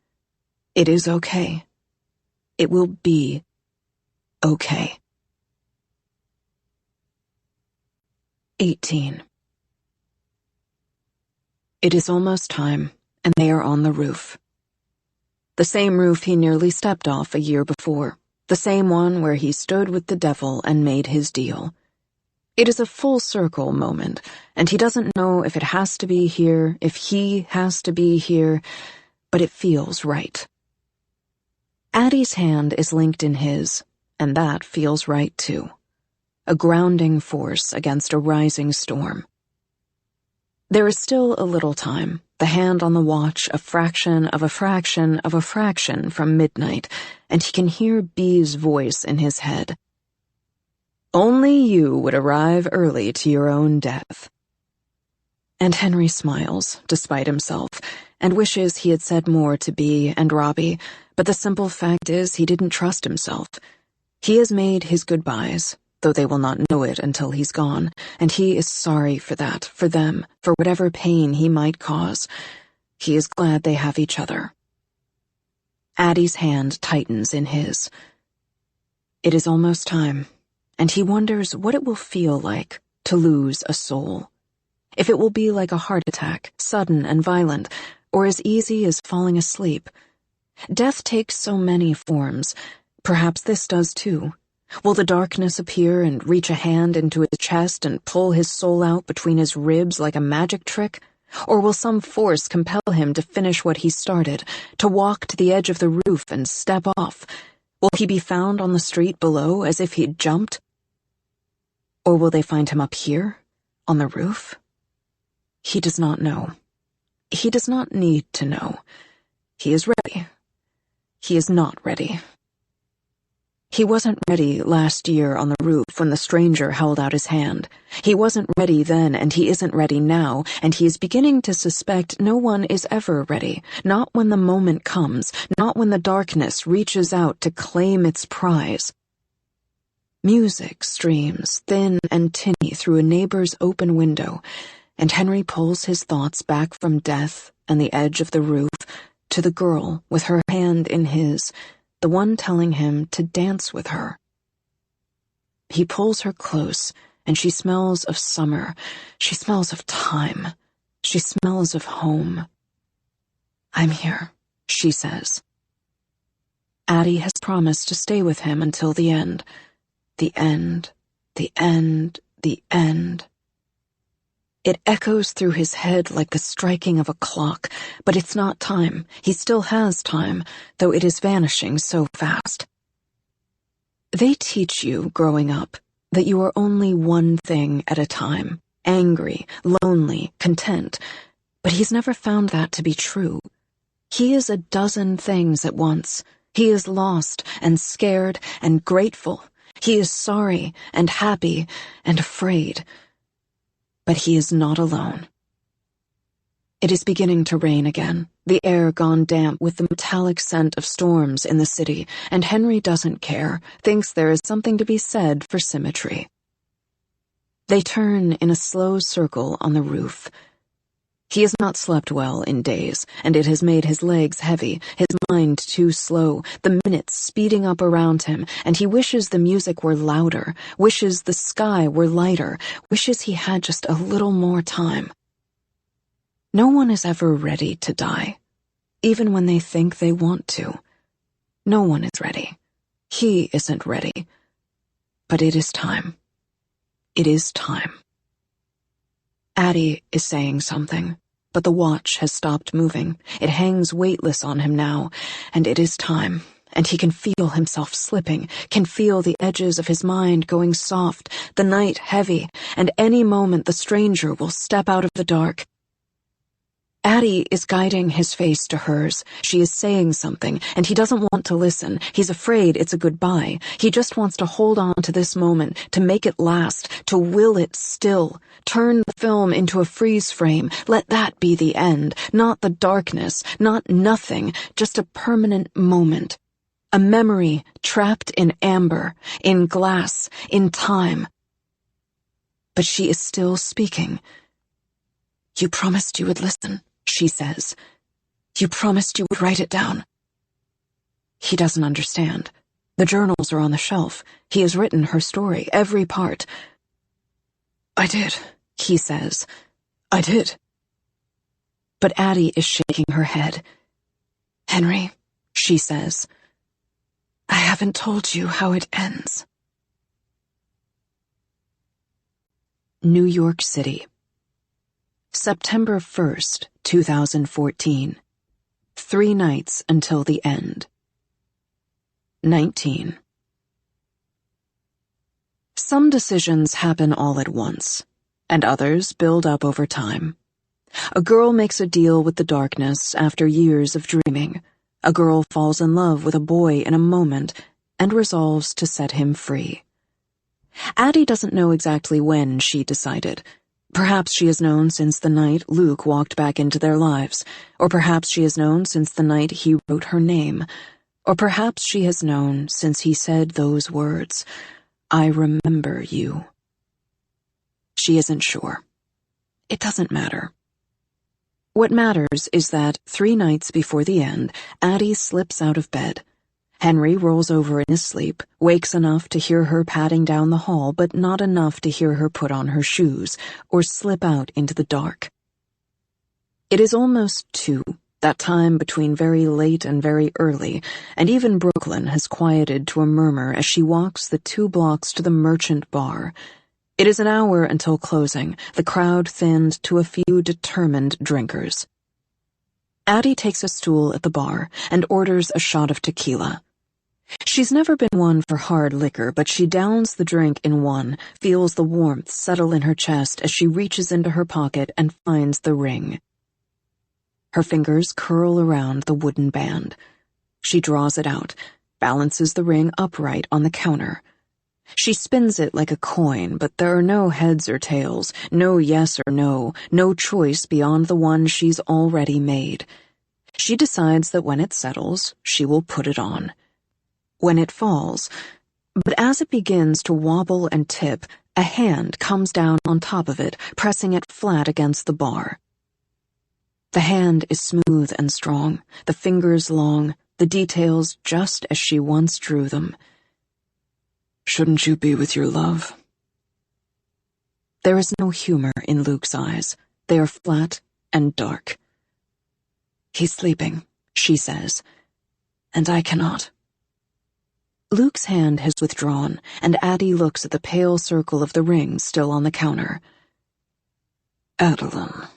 It is okay. It will be okay. 18. It is almost time, and they are on the roof. The same roof he nearly stepped off a year before, the same one where he stood with the devil and made his deal. It is a full circle moment, and he doesn't know if it has to be here, if he has to be here, but it feels right. Addie's hand is linked in his, and that feels right too. A grounding force against a rising storm. There is still a little time, the hand on the watch, a fraction of a fraction of a fraction from midnight, and he can hear B's voice in his head. "Only you would arrive early to your own death." And Henry smiles, despite himself, and wishes he had said more to B and Robbie, but the simple fact is he didn't trust himself. He has made his goodbyes, though they will not know it until he's gone, and he is sorry for that, for them, for whatever pain he might cause. He is glad they have each other. Addie's hand tightens in his. It is almost time, and he wonders what it will feel like to lose a soul. If it will be like a heart attack, sudden and violent, or as easy as falling asleep. Death takes so many forms. Perhaps this does too. Will the darkness appear and reach a hand into his chest and pull his soul out between his ribs like a magic trick? Or will some force compel him to finish what he started, to walk to the edge of the roof and step off? Will he be found on the street below as if he'd jumped? Or will they find him up here, on the roof? He does not know. He does not need to know. He is ready. He is not ready. He wasn't ready last year on the roof when the stranger held out his hand. He wasn't ready then, and he isn't ready now, and he is beginning to suspect no one is ever ready, not when the moment comes, not when the darkness reaches out to claim its prize. Music streams, thin and tinny, through a neighbor's open window, and Henry pulls his thoughts back from death and the edge of the roof to the girl with her hand in his, the one telling him to dance with her. He pulls her close, and she smells of summer. She smells of time. She smells of home. "I'm here," she says. Addie has promised to stay with him until the end. The end, the end, the end. It echoes through his head like the striking of a clock, but it's not time. He still has time, though it is vanishing so fast. They teach you, growing up, that you are only one thing at a time, angry, lonely, content, but he's never found that to be true. He is a dozen things at once. He is lost and scared and grateful. He is sorry and happy and afraid. But he is not alone. It is beginning to rain again, the air gone damp with the metallic scent of storms in the city, and Henry doesn't care, thinks there is something to be said for symmetry. They turn in a slow circle on the roof. He has not slept well in days, and it has made his legs heavy, his mind too slow, the minutes speeding up around him, and he wishes the music were louder, wishes the sky were lighter, wishes he had just a little more time. No one is ever ready to die, even when they think they want to. No one is ready. He isn't ready. But it is time. It is time. Addie is saying something, but the watch has stopped moving. It hangs weightless on him now, and it is time, and he can feel himself slipping, can feel the edges of his mind going soft, the night heavy, and any moment the stranger will step out of the dark. Addie is guiding his face to hers. She is saying something, and he doesn't want to listen. He's afraid it's a goodbye. He just wants to hold on to this moment, to make it last, to will it still. Turn the film into a freeze frame. Let that be the end. Not the darkness, not nothing, just a permanent moment. A memory trapped in amber, in glass, in time. But she is still speaking. "You promised you would listen," she says. "You promised you would write it down." He doesn't understand. The journals are on the shelf. He has written her story, every part. "I did," he says. "I did." But Addie is shaking her head. "Henry," she says, "I haven't told you how it ends." New York City. September 1st, 2014. 3 nights until the end. 19. Some decisions happen all at once, and others build up over time. A girl makes a deal with the darkness after years of dreaming. A girl falls in love with a boy in a moment and resolves to set him free. Addie doesn't know exactly when she decided. Perhaps she has known since the night Luke walked back into their lives, or perhaps she has known since the night he wrote her name, or perhaps she has known since he said those words, "I remember you." She isn't sure. It doesn't matter. What matters is that 3 nights before the end, Addie slips out of bed. Henry rolls over in his sleep, wakes enough to hear her padding down the hall, but not enough to hear her put on her shoes, or slip out into the dark. It is almost 2, that time between very late and very early, and even Brooklyn has quieted to a murmur as she walks the 2 blocks to the Merchant Bar. It is an hour until closing, the crowd thinned to a few determined drinkers. Addie takes a stool at the bar and orders a shot of tequila. She's never been one for hard liquor, but she downs the drink in one, feels the warmth settle in her chest as she reaches into her pocket and finds the ring. Her fingers curl around the wooden band. She draws it out, balances the ring upright on the counter. She spins it like a coin, but there are no heads or tails, no yes or no, no choice beyond the one she's already made. She decides that when it settles, she will put it on. When it falls, but as it begins to wobble and tip, a hand comes down on top of it, pressing it flat against the bar. The hand is smooth and strong, the fingers long, the details just as she once drew them. Shouldn't you be with your love? There is no humor in Luke's eyes. They are flat and dark. He's sleeping, she says, and I cannot. Luke's hand has withdrawn, and Addie looks at the pale circle of the ring still on the counter. Adeline,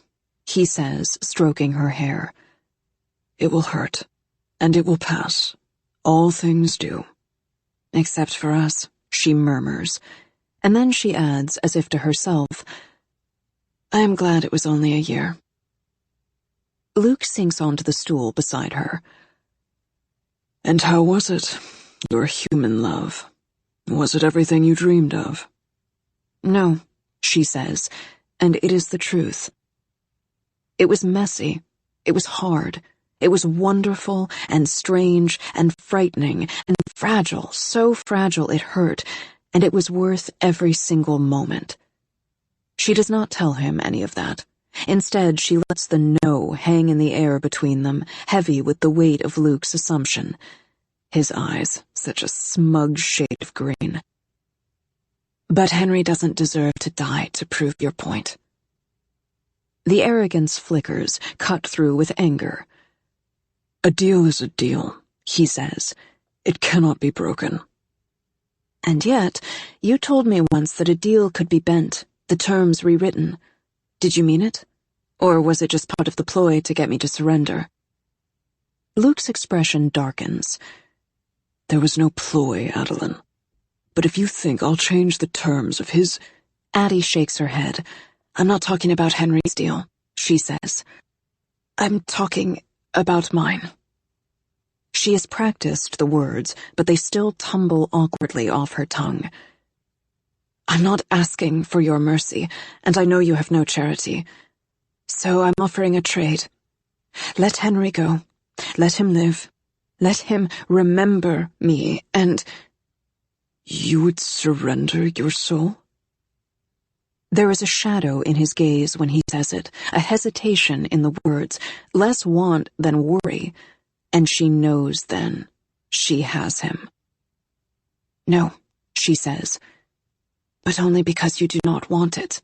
he says, stroking her hair. It will hurt, and it will pass. All things do. Except for us, she murmurs, and then she adds, as if to herself, I am glad it was only a year. Luke sinks onto the stool beside her. And how was it, your human love? Was it everything you dreamed of? No, she says, and it is the truth. It was messy. It was hard. It was wonderful and strange and frightening and fragile, so fragile it hurt, and it was worth every single moment. She does not tell him any of that. Instead, she lets the no hang in the air between them, heavy with the weight of Luke's assumption. His eyes, such a smug shade of green. But Henry doesn't deserve to die to prove your point. The arrogance flickers, cut through with anger. A deal is a deal, he says. It cannot be broken. And yet, you told me once that a deal could be bent, the terms rewritten. Did you mean it? Or was it just part of the ploy to get me to surrender? Luke's expression darkens. There was no ploy, Adeline. But if you think I'll change the terms of his... Addie shakes her head. I'm not talking about Henry's deal, she says. I'm talking about mine. She has practiced the words, but they still tumble awkwardly off her tongue. I'm not asking for your mercy, and I know you have no charity. So I'm offering a trade. Let Henry go. Let him live. Let him remember me, and... You would surrender your soul? There is a shadow in his gaze when he says it, a hesitation in the words, less want than worry, and she knows then she has him. No, she says, but only because you do not want it.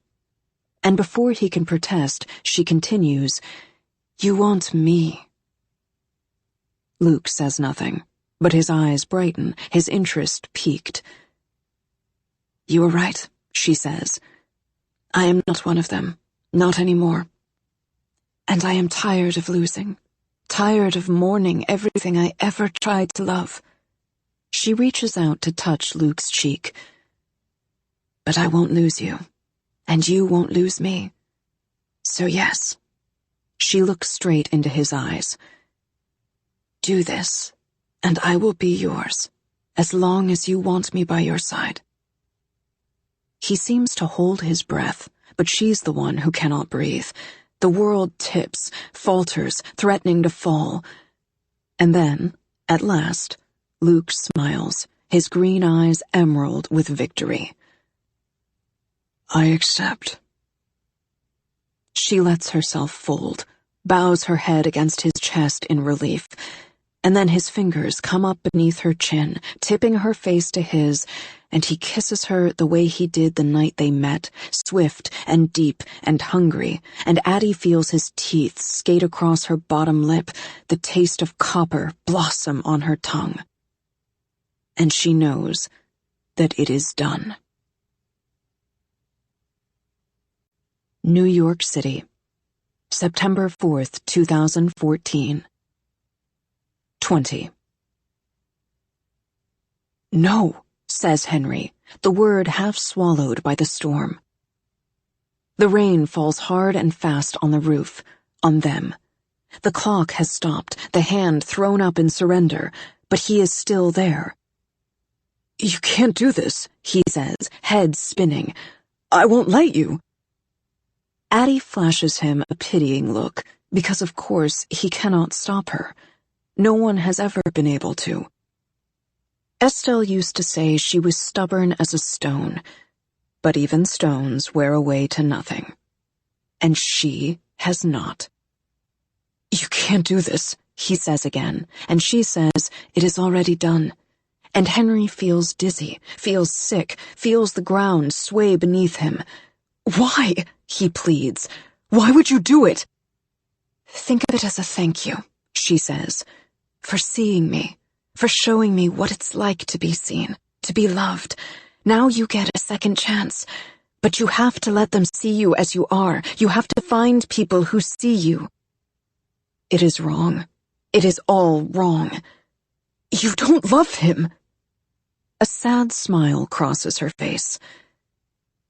And before he can protest, she continues, You want me. Luke says nothing, but his eyes brighten, his interest piqued. You are right, she says. I am not one of them, not anymore. And I am tired of losing, tired of mourning everything I ever tried to love. She reaches out to touch Luke's cheek. But I won't lose you, and you won't lose me. So yes. She looks straight into his eyes. Do this, and I will be yours, as long as you want me by your side. He seems to hold his breath, but she's the one who cannot breathe. The world tips, falters, threatening to fall. And then, at last, Luke smiles, his green eyes emerald with victory. I accept. She lets herself fold, bows her head against his chest in relief, and then his fingers come up beneath her chin, tipping her face to his, and he kisses her the way he did the night they met, swift and deep and hungry, and Addie feels his teeth skate across her bottom lip, the taste of copper blossom on her tongue. And she knows that it is done. New York City, September 4th, 2014. 20. No, says Henry, the word half swallowed by the storm. The rain falls hard and fast on the roof, on them. The clock has stopped, the hand thrown up in surrender, but he is still there. You can't do this, he says, head spinning. I won't let you. Addie flashes him a pitying look, because of course he cannot stop her. No one has ever been able to. Estelle used to say she was stubborn as a stone, but even stones wear away to nothing. And she has not. You can't do this, he says again, and she says, it is already done. And Henry feels dizzy, feels sick, feels the ground sway beneath him. "Why?" he pleads. "Why would you do it?" "Think of it as a thank you," she says, "for seeing me, for showing me what it's like to be seen, to be loved. Now you get a second chance. But you have to let them see you as you are. You have to find people who see you." "It is wrong. It is all wrong." "You don't love him." A sad smile crosses her face.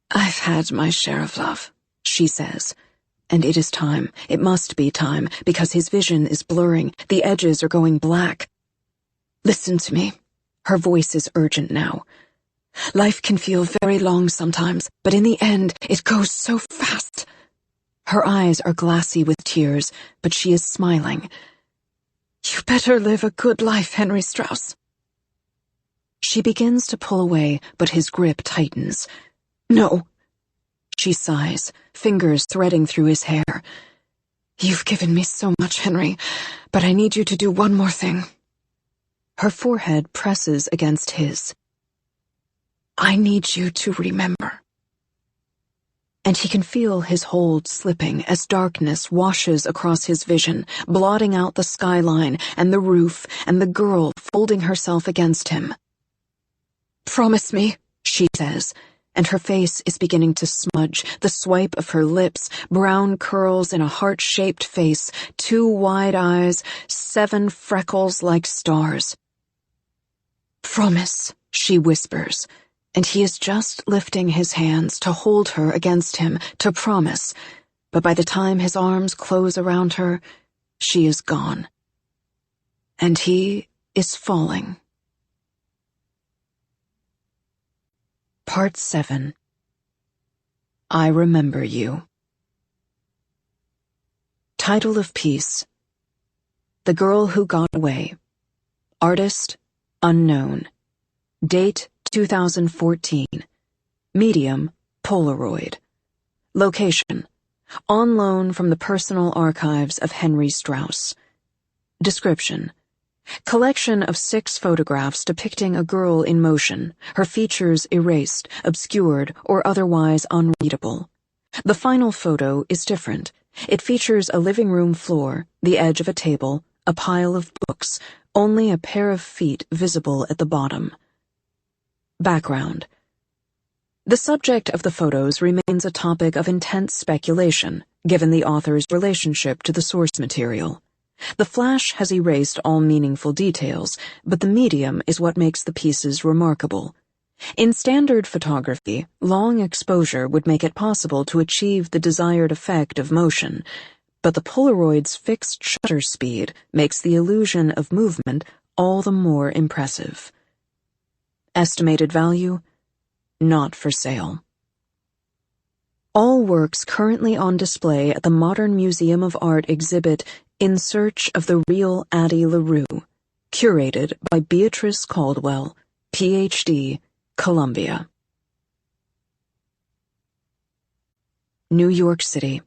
"I've had my share of love," she says. "And it is time. It must be time, because his vision is blurring. The edges are going black. Listen to me." Her voice is urgent now. "Life can feel very long sometimes, but in the end, it goes so fast." Her eyes are glassy with tears, but she is smiling. "You better live a good life, Henry Strauss." She begins to pull away, but his grip tightens. "No." She sighs, fingers threading through his hair. "You've given me so much, Henry, but I need you to do one more thing." Her forehead presses against his. "I need you to remember." And he can feel his hold slipping as darkness washes across his vision, blotting out the skyline and the roof and the girl folding herself against him. "Promise me," she says, and her face is beginning to smudge, the swipe of her lips, brown curls in a heart-shaped face, 2 wide eyes, 7 freckles like stars. "Promise," she whispers, and he is just lifting his hands to hold her against him, to promise, but by the time his arms close around her, she is gone. And he is falling. Part 7. I Remember You. Title of piece: The Girl Who Got Away. Artist: unknown. Date: 2014. Medium: Polaroid. Location: on loan from the personal archives of Henry Strauss. Description: collection of 6 photographs depicting a girl in motion, her features erased, obscured, or otherwise unreadable. The final photo is different. It features a living room floor, the edge of a table, a pile of books, only a pair of feet visible at the bottom. Background: the subject of the photos remains a topic of intense speculation, given the author's relationship to the source material. The flash has erased all meaningful details, but the medium is what makes the pieces remarkable. In standard photography, long exposure would make it possible to achieve the desired effect of motion, but the Polaroid's fixed shutter speed makes the illusion of movement all the more impressive. Estimated value: not for sale. All works currently on display at the Modern Museum of Art exhibit In Search of the Real Addie LaRue, curated by Beatrice Caldwell, Ph.D., Columbia. New York City,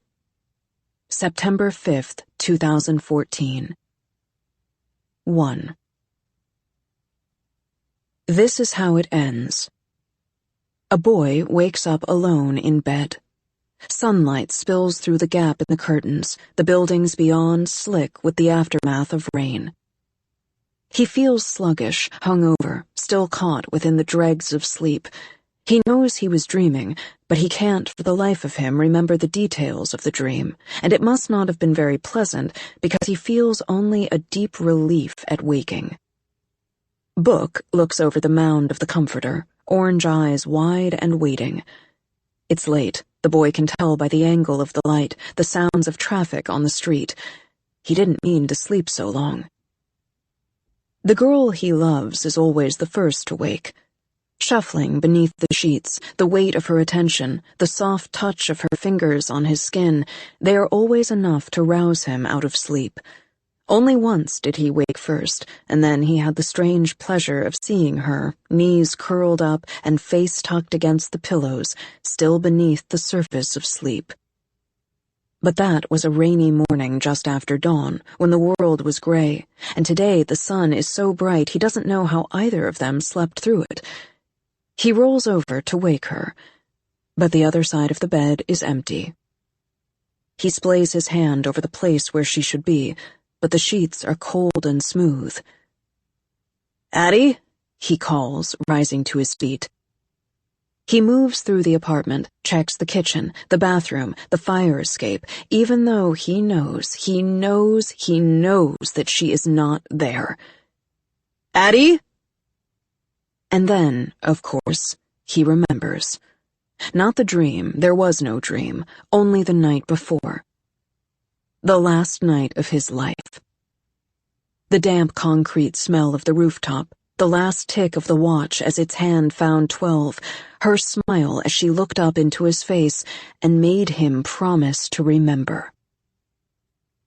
September 5th, 2014. 1. This is how it ends. A boy wakes up alone in bed. Sunlight spills through the gap in the curtains, the buildings beyond slick with the aftermath of rain. He feels sluggish, hungover, still caught within the dregs of sleep. He knows he was dreaming, but he can't for the life of him remember the details of the dream, and it must not have been very pleasant because he feels only a deep relief at waking. Book looks over the mound of the comforter, orange eyes wide and waiting. It's late. The boy can tell by the angle of the light, the sounds of traffic on the street. He didn't mean to sleep so long. The girl he loves is always the first to wake. Shuffling beneath the sheets, the weight of her attention, the soft touch of her fingers on his skin, they are always enough to rouse him out of sleep. Only once did he wake first, and then he had the strange pleasure of seeing her, knees curled up and face tucked against the pillows, still beneath the surface of sleep. But that was a rainy morning just after dawn, when the world was gray, and today the sun is so bright he doesn't know how either of them slept through it. He rolls over to wake her, but the other side of the bed is empty. He splays his hand over the place where she should be, but the sheets are cold and smooth. "Addie?" he calls, rising to his feet. He moves through the apartment, checks the kitchen, the bathroom, the fire escape, even though he knows that she is not there. "Addie?" And then, of course, he remembers. Not the dream, there was no dream, only the night before. The last night of his life. The damp concrete smell of the rooftop, the last tick of the watch as its hand found 12, her smile as she looked up into his face and made him promise to remember.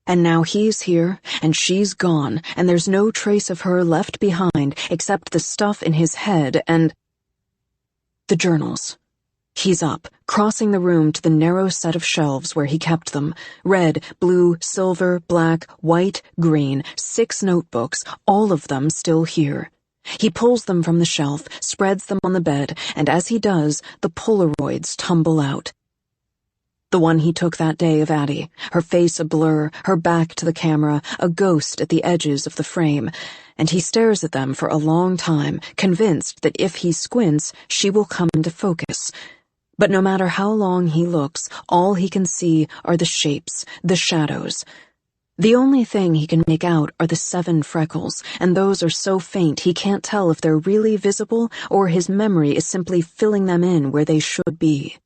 And now he's here, and she's gone, and there's no trace of her left behind except the stuff in his head and... the journals. He's up, crossing the room to the narrow set of shelves where he kept them. Red, blue, silver, black, white, green, 6 notebooks, all of them still here. He pulls them from the shelf, spreads them on the bed, and as he does, the Polaroids tumble out. The one he took that day of Addie, her face a blur, her back to the camera, a ghost at the edges of the frame, and he stares at them for a long time, convinced that if he squints, she will come into focus. But no matter how long he looks, all he can see are the shapes, the shadows. The only thing he can make out are the 7 freckles, and those are so faint he can't tell if they're really visible or his memory is simply filling them in where they should be.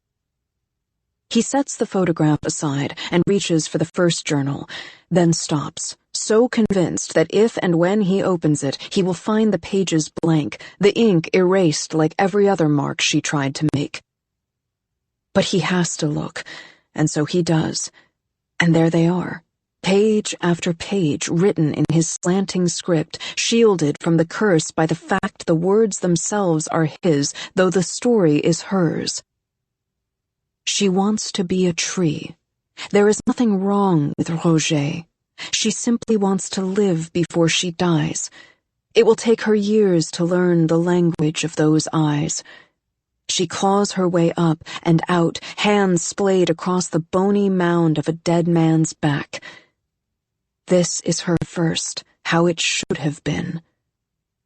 He sets the photograph aside and reaches for the first journal, then stops, so convinced that if and when he opens it, he will find the pages blank, the ink erased like every other mark she tried to make. But he has to look, and so he does, and there they are. Page after page written in his slanting script, shielded from the curse by the fact the words themselves are his, though the story is hers. She wants to be a tree. There is nothing wrong with Roger. She simply wants to live before she dies. It will take her years to learn the language of those eyes. She claws her way up and out, hands splayed across the bony mound of a dead man's back. This is her first, how it should have been.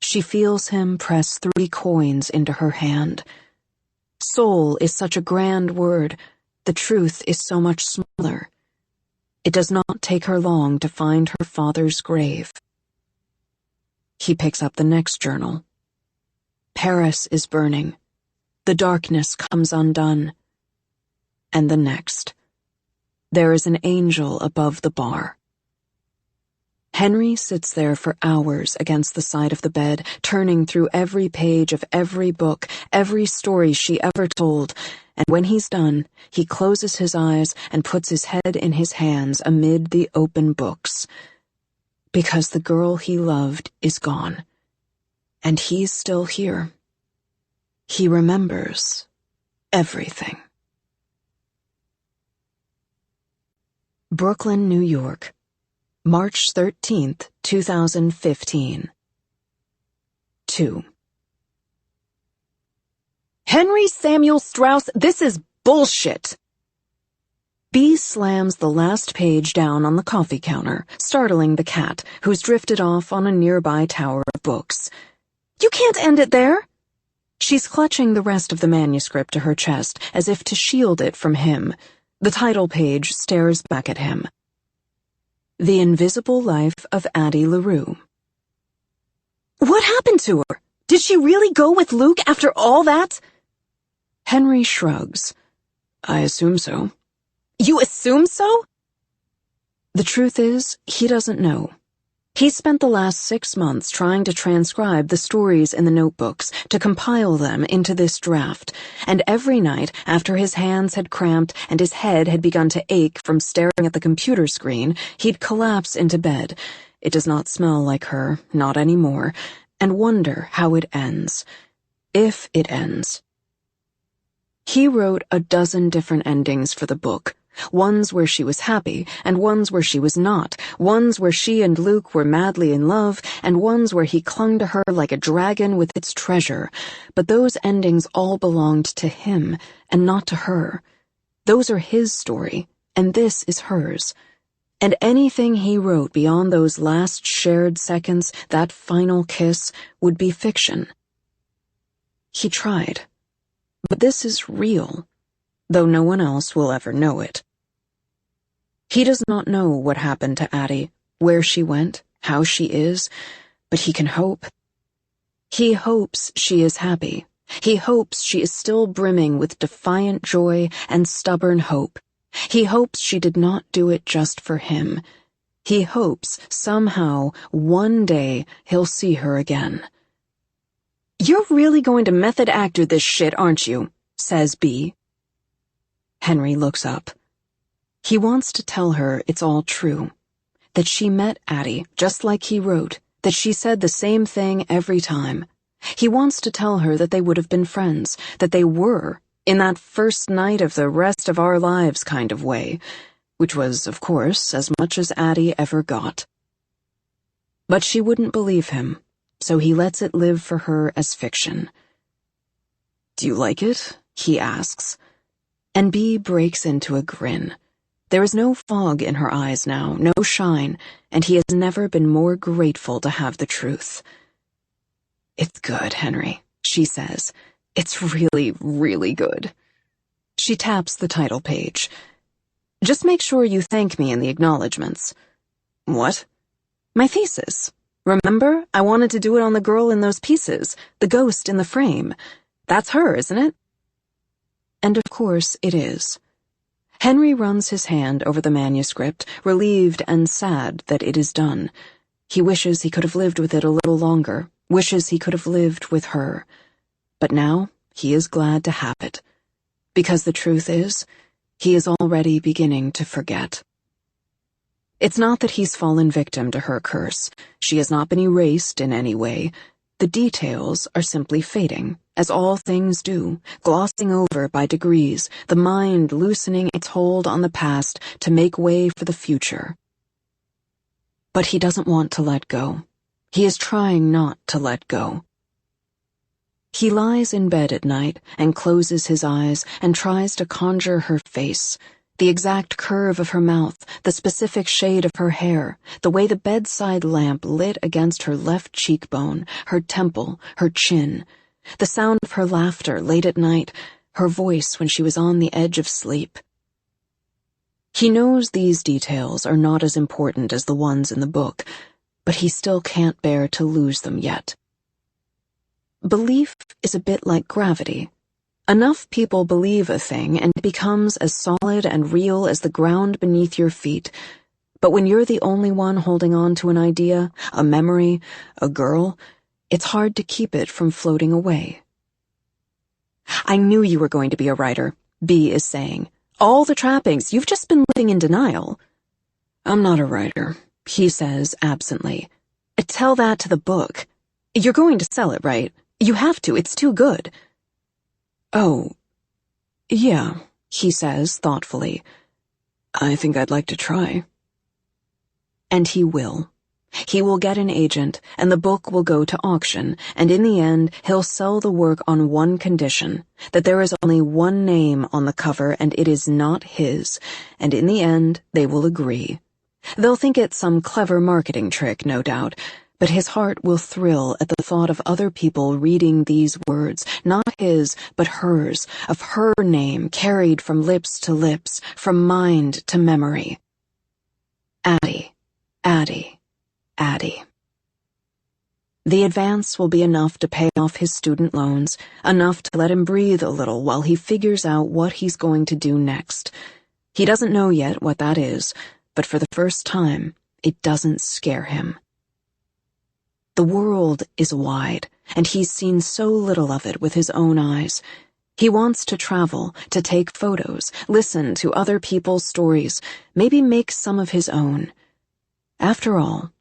She feels him press 3 coins into her hand. Soul is such a grand word. The truth is so much smaller. It does not take her long to find her father's grave. He picks up the next journal. Paris is burning. The darkness comes undone. And the next. There is an angel above the bar. Henry sits there for hours against the side of the bed, turning through every page of every book, every story she ever told, and when he's done, he closes his eyes and puts his head in his hands amid the open books. Because the girl he loved is gone, and he's still here. He remembers everything. Brooklyn, New York. March 13th, 2015. 2. Henry Samuel Strauss, this is bullshit! B slams the last page down on the coffee counter, startling the cat, who's drifted off on a nearby tower of books. You can't end it there! She's clutching the rest of the manuscript to her chest, as if to shield it from him. The title page stares back at him. The Invisible Life of Addie LaRue. What happened to her? Did she really go with Luke after all that? Henry shrugs. I assume so. You assume so? The truth is, he doesn't know. He spent the last 6 months trying to transcribe the stories in the notebooks, to compile them into this draft, and every night, after his hands had cramped and his head had begun to ache from staring at the computer screen, he'd collapse into bed. It does not smell like her, not anymore, and wonder how it ends. If it ends. He wrote a dozen different endings for the book, Ones where she was happy, and ones where she was not. Ones where she and Luke were madly in love, and ones where he clung to her like a dragon with its treasure. But those endings all belonged to him, and not to her. Those are his story, and this is hers. And anything he wrote beyond those last shared seconds, that final kiss, would be fiction. He tried. But this is real, though no one else will ever know it. He does not know what happened to Addie, where she went, how she is, but he can hope. He hopes she is happy. He hopes she is still brimming with defiant joy and stubborn hope. He hopes she did not do it just for him. He hopes, somehow, one day, he'll see her again. "You're really going to method actor this shit, aren't you?" says B. Henry looks up. He wants to tell her it's all true. That she met Addie, just like he wrote, that she said the same thing every time. He wants to tell her that they would have been friends, that they were, in that first night of the rest of our lives kind of way, which was, of course, as much as Addie ever got. But she wouldn't believe him, so he lets it live for her as fiction. "Do you like it?" he asks. And B breaks into a grin. There is no fog in her eyes now, no shine, and he has never been more grateful to have the truth. "It's good, Henry," she says. "It's really, really good." She taps the title page. "Just make sure you thank me in the acknowledgments." "What?" "My thesis. Remember, I wanted to do it on the girl in those pieces, the ghost in the frame. That's her, isn't it?" And of course it is. Henry runs his hand over the manuscript, relieved and sad that it is done. He wishes he could have lived with it a little longer, wishes he could have lived with her. But now he is glad to have it. Because the truth is, he is already beginning to forget. It's not that he's fallen victim to her curse. She has not been erased in any way. The details are simply fading, as all things do, glossing over by degrees, the mind loosening its hold on the past to make way for the future. But he doesn't want to let go. He is trying not to let go. He lies in bed at night and closes his eyes and tries to conjure her face, the exact curve of her mouth, the specific shade of her hair, the way the bedside lamp lit against her left cheekbone, her temple, her chin, the sound of her laughter late at night, her voice when she was on the edge of sleep. He knows these details are not as important as the ones in the book, but he still can't bear to lose them yet. Belief is a bit like gravity. Enough people believe a thing and it becomes as solid and real as the ground beneath your feet. But when you're the only one holding on to an idea, a memory, a girl, it's hard to keep it from floating away. "I knew you were going to be a writer," B is saying. "All the trappings, you've just been living in denial." "I'm not a writer," he says absently. "Tell that to the book. You're going to sell it, right? You have to, it's too good." "Oh, yeah," he says thoughtfully. "I think I'd like to try." And he will. He will get an agent, and the book will go to auction, and in the end, he'll sell the work on one condition, that there is only one name on the cover and it is not his, and in the end, they will agree. They'll think it's some clever marketing trick, no doubt, but his heart will thrill at the thought of other people reading these words, not his, but hers, of her name carried from lips to lips, from mind to memory. Addie, Addie, Addie. The advance will be enough to pay off his student loans, enough to let him breathe a little while he figures out what he's going to do next. He doesn't know yet what that is, but for the first time, it doesn't scare him. The world is wide, and he's seen so little of it with his own eyes. He wants to travel, to take photos, listen to other people's stories, maybe make some of his own. After all,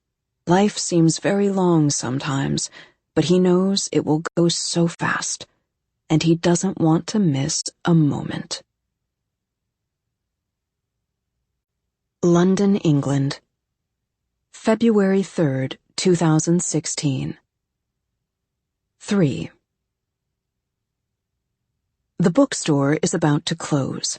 life seems very long sometimes, but he knows it will go so fast, and he doesn't want to miss a moment. London, England. February 3rd, 2016. 3. The bookstore is about to close.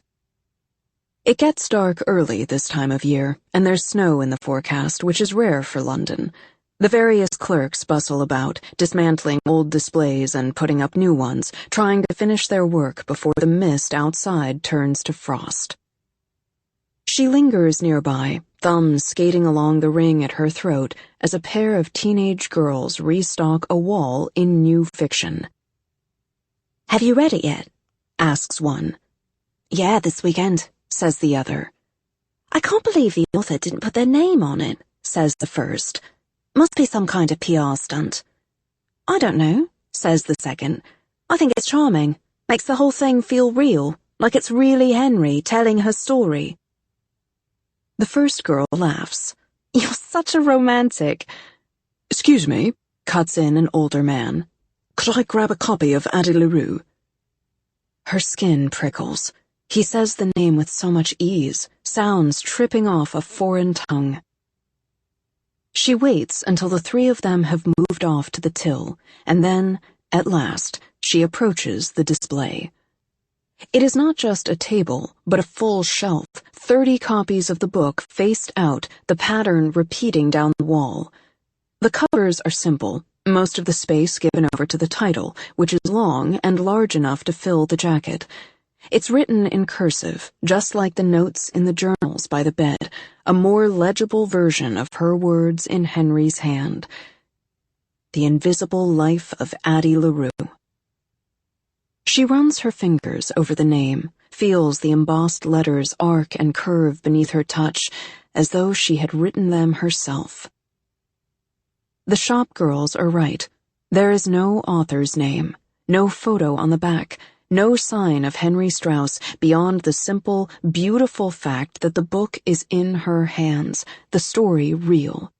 It gets dark early this time of year, and there's snow in the forecast, which is rare for London. The various clerks bustle about, dismantling old displays and putting up new ones, trying to finish their work before the mist outside turns to frost. She lingers nearby, thumbs skating along the ring at her throat as a pair of teenage girls restock a wall in new fiction. "Have you read it yet?" asks one. "Yeah, this weekend," says the other. "I can't believe the author didn't put their name on it," says the first. "Must be some kind of PR stunt." "I don't know," says the second. "I think it's charming. Makes the whole thing feel real, like it's really Henry telling her story." The first girl laughs. "You're such a romantic." "Excuse me," cuts in an older man. "Could I grab a copy of Addie LaRue?" Her skin prickles. He says the name with so much ease, sounds tripping off a foreign tongue. She waits until the three of them have moved off to the till, and then, at last, she approaches the display. It is not just a table, but a full shelf, 30 copies of the book faced out, the pattern repeating down the wall. The covers are simple, most of the space given over to the title, which is long and large enough to fill the jacket. It's written in cursive, just like the notes in the journals by the bed, a more legible version of her words in Henry's hand. The Invisible Life of Addie LaRue. She runs her fingers over the name, feels the embossed letters arc and curve beneath her touch, as though she had written them herself. The shop girls are right. There is no author's name, no photo on the back, no sign of Henry Strauss beyond the simple, beautiful fact that the book is in her hands, the story real.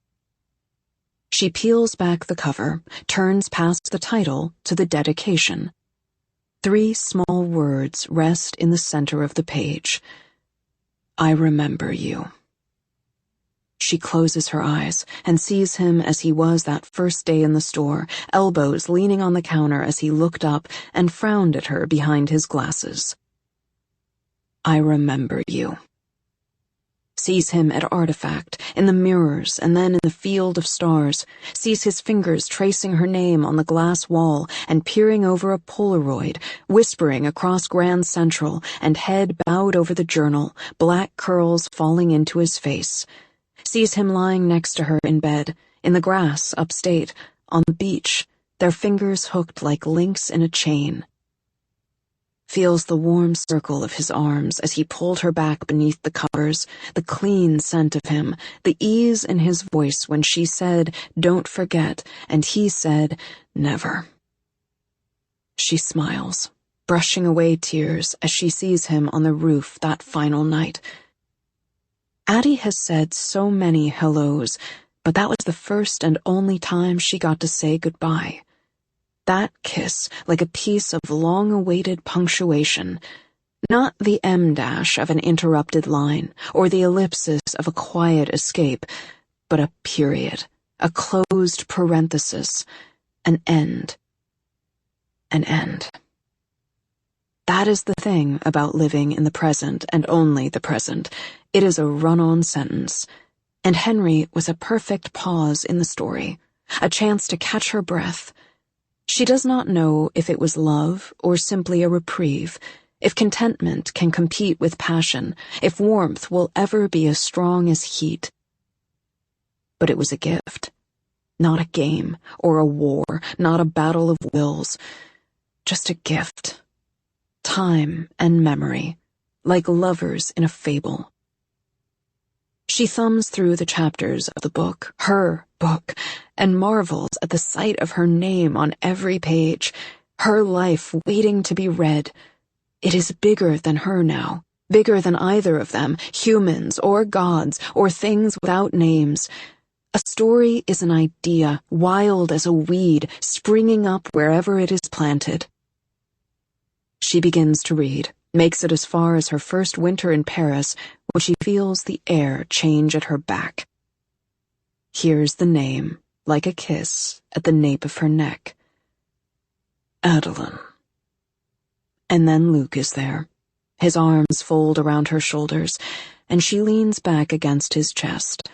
She peels back the cover, turns past the title to the dedication. 3 small words rest in the center of the page. I remember you. She closes her eyes and sees him as he was that first day in the store, elbows leaning on the counter as he looked up and frowned at her behind his glasses. I remember you. Sees him at Artifact, in the mirrors and then in the field of stars, sees his fingers tracing her name on the glass wall and peering over a Polaroid, whispering across Grand Central and head bowed over the journal, black curls falling into his face. Sees him lying next to her in bed, in the grass upstate, on the beach, their fingers hooked like links in a chain. Feels the warm circle of his arms as he pulled her back beneath the covers, the clean scent of him, the ease in his voice when she said, "Don't forget," and he said, "Never." She smiles, brushing away tears as she sees him on the roof that final night. Addie has said so many hellos, but that was the first and only time she got to say goodbye. That kiss, like a piece of long-awaited punctuation, not the em-dash of an interrupted line, or the ellipsis of a quiet escape, but a period, a closed parenthesis, an end. An end. That is the thing about living in the present and only the present. It is a run-on sentence. And Henry was a perfect pause in the story, a chance to catch her breath. She does not know if it was love or simply a reprieve, if contentment can compete with passion, if warmth will ever be as strong as heat. But it was a gift, not a game or a war, not a battle of wills, just a gift. Time and memory, like lovers in a fable. She thumbs through the chapters of the book, her book, and marvels at the sight of her name on every page, her life waiting to be read. It is bigger than her now, bigger than either of them, humans or gods or things without names. A story is an idea, wild as a weed, springing up wherever it is planted. She begins to read, makes it as far as her first winter in Paris, when she feels the air change at her back. Hears the name, like a kiss, at the nape of her neck. Adeline. And then Luke is there. His arms fold around her shoulders, and she leans back against his chest.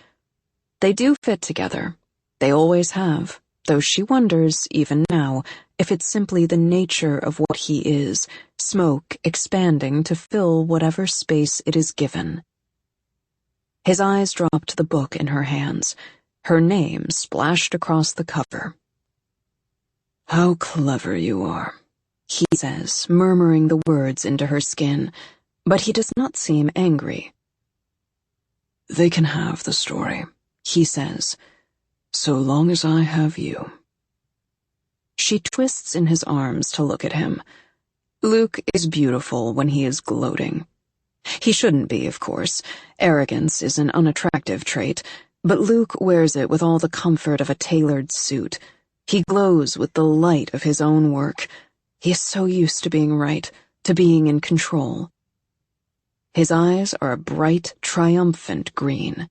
They do fit together. They always have, though she wonders, even now, if it's simply the nature of what he is, smoke expanding to fill whatever space it is given. His eyes drop to the book in her hands, her name splashed across the cover. How clever you are, he says, murmuring the words into her skin, but he does not seem angry. They can have the story, he says, so long as I have you. She twists in his arms to look at him. Luke is beautiful when he is gloating. He shouldn't be, of course. Arrogance is an unattractive trait, but Luke wears it with all the comfort of a tailored suit. He glows with the light of his own work. He is so used to being right, to being in control. His eyes are a bright, triumphant green.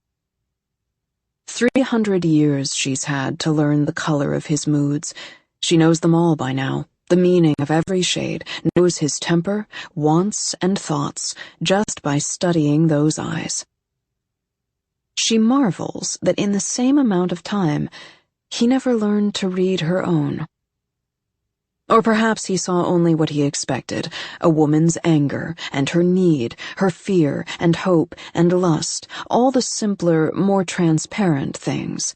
300 years she's had to learn the color of his moods. She knows them all by now, the meaning of every shade, knows his temper, wants, and thoughts, just by studying those eyes. She marvels that in the same amount of time, he never learned to read her own. Or perhaps he saw only what he expected, a woman's anger, and her need, her fear, and hope, and lust, all the simpler, more transparent things.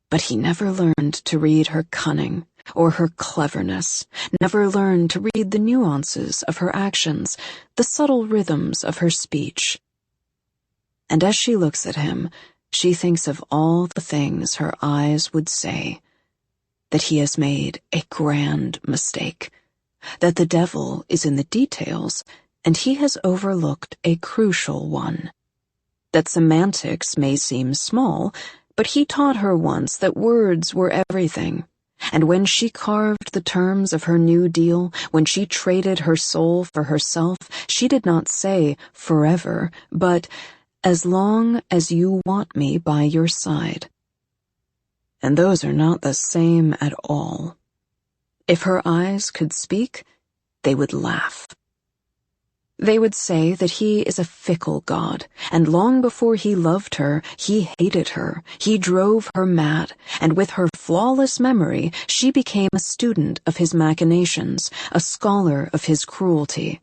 But he never learned to read her cunning, or her cleverness, never learned to read the nuances of her actions, the subtle rhythms of her speech. And as she looks at him, she thinks of all the things her eyes would say, that he has made a grand mistake, that the devil is in the details, and he has overlooked a crucial one, that semantics may seem small, but he taught her once that words were everything, and when she carved the terms of her New Deal, when she traded her soul for herself, she did not say forever, but as long as you want me by your side. And those are not the same at all. If her eyes could speak, they would laugh. They would say that he is a fickle god, and long before he loved her, he hated her, he drove her mad, and with her flawless memory, she became a student of his machinations, a scholar of his cruelty.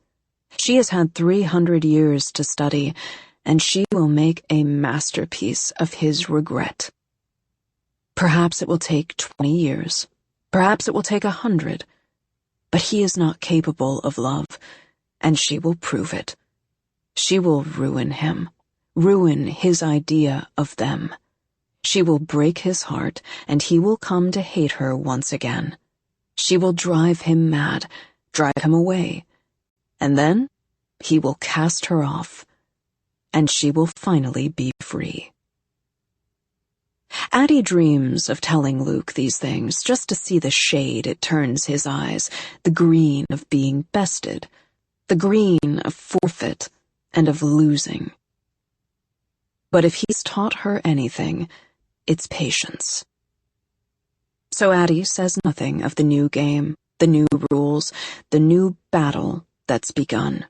She has had 300 years to study, and she will make a masterpiece of his regret. Perhaps it will take 20 years. Perhaps it will take 100. But he is not capable of love, and she will prove it. She will ruin him, ruin his idea of them. She will break his heart, and he will come to hate her once again. She will drive him mad, drive him away, and then he will cast her off, and she will finally be free. Addie dreams of telling Luke these things just to see the shade it turns his eyes, the green of being bested, the green of forfeit and of losing. But if he's taught her anything, it's patience. So Addie says nothing of the new game, the new rules, the new battle that's begun.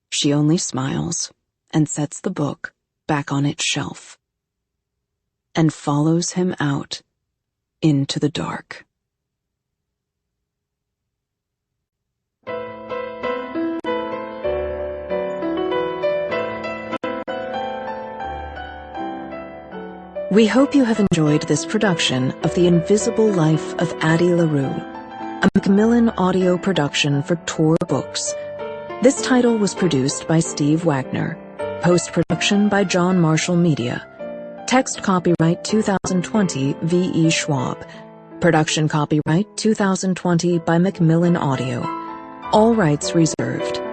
She only smiles and sets the book back on its shelf, and follows him out into the dark. We hope you have enjoyed this production of The Invisible Life of Addie LaRue, a Macmillan audio production for Tor Books. This title was produced by Steve Wagner, post-production by John Marshall Media. Text copyright 2020 V.E. Schwab. Production copyright 2020 by Macmillan Audio. All rights reserved.